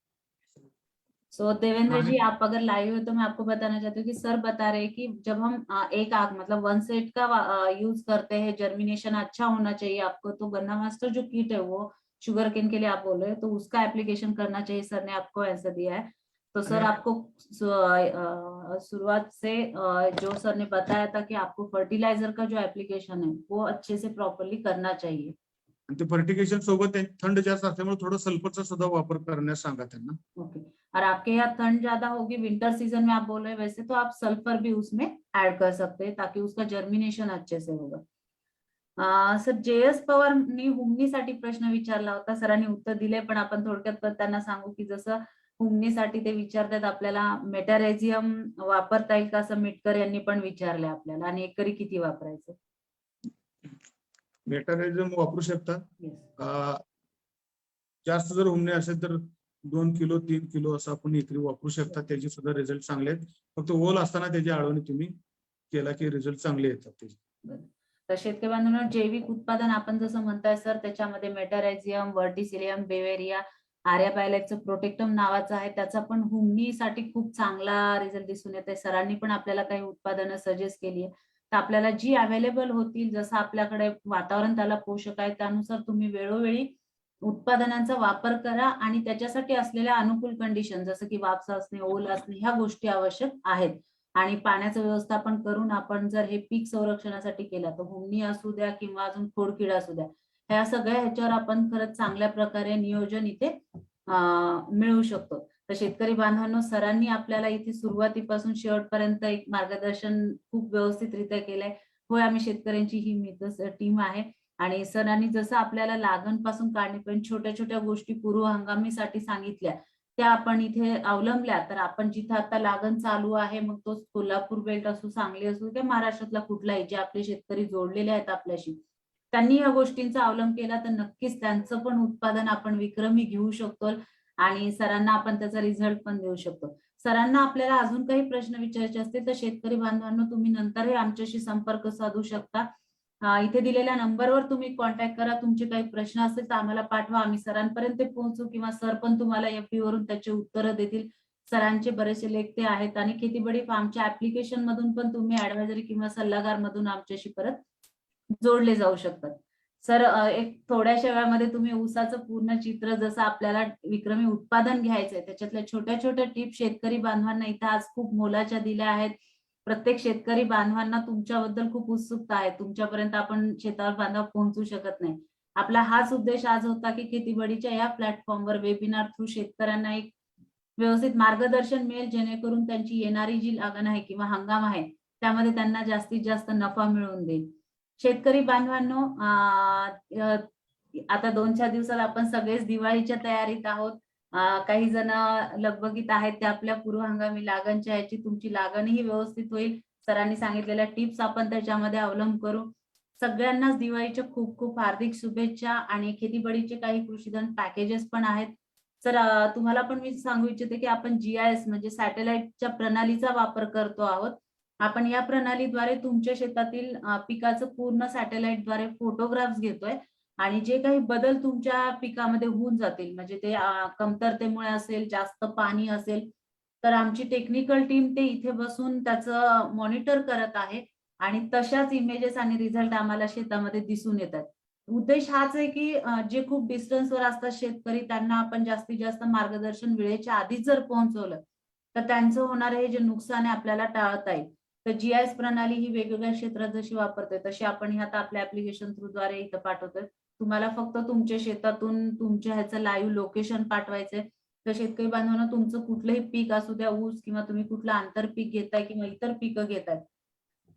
सो देवेंद्र जी, आप अगर लाइव हो तो मैं आपको बताना चाहती हूँ कि सर बता रहे हैं कि जब हम एक आग मतलब 1 सेट का यूज करते हैं, जर्मिनेशन अच्छा होना चाहिए आपको, तो गन्ना मास्टर जो किट है वो शुगर केन के लिए आप बोल रहे हैं, तो उसका एप्लीकेशन करना चाहिए, सर ने आपको ऐसा दिया है. तो सर आपको शुरुआत से जो सर ने बताया था कि आपको फर्टिलाइजर का जो एप्लीकेशन है वो अच्छे से प्रॉपरली करना चाहिए. आणि ते फर्टिगेशन सोबत थंड जास्त असल्यामुळे थोडं सल्फरचा सुद्धा वापर करण्यास सांगा त्यांना. ओके. और आपके यहाँ ठंड ज्यादा होगी विंटर सीजन में, आप बोल रहे हैं वैसे तो आप सल्फर भी उसमें ऐड कर सकते हैं ताकि उसका जर्मिनेशन अच्छे से होगा. सर JS पवारनी हुमणीसाठी प्रश्न विचारला होता, सरांनी उत्तर दिले, पण आपण थोडक्यात त्यांना सांगू की जसं हुमणीसाठी ते विचारतात आपल्याला मेटारेझियम वापरता येईल का, असं मिटकर यांनी पण विचारलंय आपल्याला, आणि एकरी किती वापरायचं. मेटारेझियम वापरू शकता. Yes. जास्त जर हुमणे असेल तर 2 किलो 3 किलो असं आपण एकरी वापरू शकता, त्याचे सुद्धा रिझल्ट चांगले आहेत. फक्त ओल असताना त्याची आळवणी तुम्ही केला की रिझल्ट चांगले येतात त्याचे. तर शेतकरी बांधवांनो, जैविक उत्पादन आपण जसं म्हणताय सर, त्याच्यामध्ये मेटारायझियम, वर्टिसिलियम, बेवेरिया, आर्या बायोलाइटचं प्रोटेक्टम नावाचं आहे, त्याचा पण हुमणीसाठी खूप चांगला रिझल्ट दिसून येत आहे. सरांनी पण आपल्याला काही उत्पादनं सजेस्ट केली आहे, तर आपल्याला जी अवेलेबल होतील, जसं आपल्याकडे वातावरण त्याला पोषक आहे त्यानुसार तुम्ही वेळोवेळी उत्पादनांचा वापर करा, आणि त्याच्यासाठी असलेल्या अनुकूल कंडिशन जसं की वापसा असणे, ओल असणे, ह्या गोष्टी आवश्यक आहेत. आणि पाण्याचं व्यवस्थापन करून आपण जर हे पीक संरक्षणासाठी केलं, तर हुमणी असू द्या किंवा अजून खोडकिड असू द्या, ह्या सगळ्या ह्याच्यावर आपण खरंच चांगल्या प्रकारे नियोजन इथे मिळवू शकतो. तर शेतकरी बांधवांनो, सरांनी आपल्याला इथे सुरुवातीपासून शेवटपर्यंत एक मार्गदर्शन खूप व्यवस्थितरित्या केलंय. होय, आम्ही शेतकऱ्यांची ही मित्र टीम आहे, आणि सरांनी जसं आपल्याला लागण पासून काढणीपर्यंत छोट्या छोट्या गोष्टी पूर्व हंगामीसाठी सांगितल्या, त्या आपण इथे अवलंबल्या, तर आपण जिथे आता लागण चालू आहे, मग तो कोल्हापूर बेल्ट असो, सांगली असो किंवा महाराष्ट्रातला कुठलाही, जे आपले शेतकरी जोडलेले आहेत आपल्याशी, त्यांनी या गोष्टींचा अवलंब केला तर नक्कीच त्यांचं पण उत्पादन आपण विक्रमी घेऊ शकतो, आणि सरांना आपण त्याचा रिझल्ट पण देऊ शकतो. सरांना आपल्याला अजून काही प्रश्न विचारायचे असतील तर शेतकरी बांधवांनो, तुम्ही नंतरही आमच्याशी संपर्क साधू शकता. इथे दिलेल्या नंबरवर तुम्ही कॉन्टॅक्ट करा. तुमचे काही प्रश्न असतील तर आम्हाला पाठवा, आम्ही सरांपर्यंत पोहोचू, किंवा सर पण तुम्हाला FB वरून त्याचे उत्तरं देतील. सरांचे बरेचसे लेख ते आहेत, आणि खेतीबडी फार्मच्या ऍप्लिकेशन मधून पण तुम्ही ऍडवायझरी किंवा सल्लागार मधून आमच्याशी परत जोडले जाऊ शकतात. सर, एक थोड्याशा वेळामध्ये तुम्ही ऊसाचं पूर्ण चित्र, जसं आपल्याला विक्रमी उत्पादन घ्यायचंय, त्याच्यातल्या छोट्या छोट्या टिप्स शेतकरी बांधवांना इथं आज खूप मोलाच्या दिल्या आहेत. प्रत्येक शेतकरी बांधवांना तुमच्याबद्दल खूप उत्सुकता आहे. तुमच्यापर्यंत आपण शेतावर बांधव पोहोचू शकत नाही. आपला हाच उद्देश आज होता की खेतीबडीच्या या प्लॅटफॉर्मवर वेबिनार थ्रू शेतकऱ्यांना एक व्यवस्थित मार्गदर्शन मिळेल, जेणेकरून त्यांची येणारी जी लागण आहे किंवा हंगाम आहे त्यामध्ये त्यांना जास्तीत जास्त नफा मिळवून देईल. शेतकरी बांधवांनो, आता 2-4 दिवसात आपण सगळेच दिवाळीच्या तयारीत आहोत. काही जण लगबगीत आहेत, ते आपल्या पूर्व हंगामी लागणच्या ह्याची तुमची लागणही व्यवस्थित होईल. सरांनी सांगितलेल्या टिप्स आपण त्याच्यामध्ये अवलंब करू. सगळ्यांनाच दिवाळीच्या खूप खूप हार्दिक शुभेच्छा, आणि खेतीबडीचे काही कृषीधन पॅकेजेस पण आहेत. सर, तुम्हाला पण मी सांगू इच्छिते की आपण GIS म्हणजे सॅटेलाइटच्या प्रणालीचा वापर करतो आहोत. आपण या प्रणालीद्वारे तुमच्या शेतातील पिकाचं पूर्ण सॅटेलाइटद्वारे फोटोग्राफ्स घेतोय, आणि जे काही बदल तुमच्या पिकामध्ये होऊन जातील, म्हणजे ते कमतरतेमुळे असेल, जास्त पाणी असेल, तर आमची टेक्निकल टीम ते इथे बसून त्याचं मॉनिटर करत आहे, आणि तशाच इमेजेस आणि रिझल्ट आम्हाला शेतामध्ये दिसून येतात. उद्देश हाच आहे की जे खूप डिस्टन्सवर असतात शेतकरी, त्यांना आपण जास्तीत जास्त मार्गदर्शन वेळेच्या आधीच जर पोहोचवलं, तर त्यांचं होणारं हे जे नुकसान आहे आपल्याला टाळता येईल. तर GIS प्रणाली ही वेगवेगळ्या क्षेत्रात जशी वापरतोय, तशी आपण ही आता आपल्या ऍप्लिकेशन थ्रूद्वारे इथं पाठवतोय. तुम्हाला फक्त तुमच्या शेतातून तुमच्या ह्याचं लाईव्ह लोकेशन पाठवायचंय. तर शेतकरी बांधवांनो, तुमचं कुठलंही पीक असू द्या, ऊस किंवा तुम्ही कुठलं आंतरपीक घेताय किंवा इतर पिकं घेताय,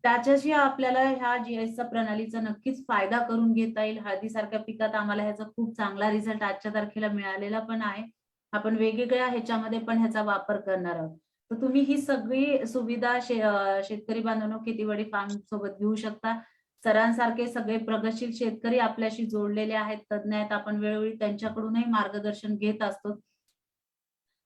त्याच्याशी आपल्याला ह्या जीएसचा प्रणालीचा नक्कीच फायदा करून घेता येईल. हळदीसारख्या पिकात आम्हाला ह्याचा खूप चांगला रिझल्ट आजच्या तारखेला मिळालेला पण आहे. आपण वेगवेगळ्या ह्याच्यामध्ये पण ह्याचा वापर करणार आहोत. तर तुम्ही ही सगळी सुविधा शेतकरी बांधवांनो खेतीवाडी फार्म सोबत घेऊ शकता. सरांसारखे सगळे प्रगतशील शेतकरी आपल्याशी जोडलेले आहेत, तज्ञ आहेत. आपण वेळोवेळी त्यांच्याकडूनही मार्गदर्शन घेत असतो.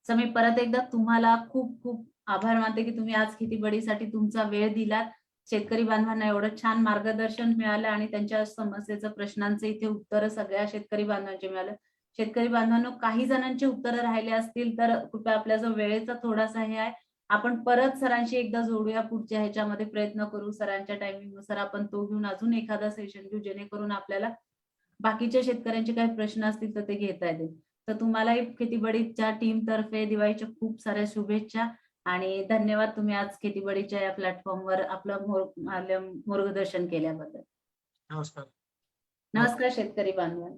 तर मी परत एकदा तुम्हाला खूप खूप आभार मानते की तुम्ही आज खेतीबाडीसाठी तुमचा वेळ दिलात. शेतकरी बांधवांना एवढं छान मार्गदर्शन मिळालं आणि त्यांच्या समस्येचं प्रश्नांचे इथे उत्तर सगळ्या शेतकरी बांधवांचे मिळालं. शेतकरी बांधवांनो काही जणांची उत्तरं राहिले असतील तर कृपया आपला जो वेळेचा थोडासा हे आहे, आपण परत सरांशी एकदा जोडूया पुढच्या ह्याच्यामध्ये प्रयत्न करू. सरांच्या टायमिंगनुसार आपण तो घेऊन अजून एखादा सेशन घेऊ जेणेकरून आपल्याला बाकीच्या शेतकऱ्यांचे काही प्रश्न असतील तर ते घेता येतील. तर तुम्हालाही खेतीबाडीच्या टीम तर्फे दिवाळीच्या खूप साऱ्या शुभेच्छा आणि धन्यवाद. तुम्ही आज खेतीबाडीच्या या प्लॅटफॉर्मवर आपलं मार्गदर्शन केल्याबद्दल. नमस्कार. नमस्कार शेतकरी बांधवांनो.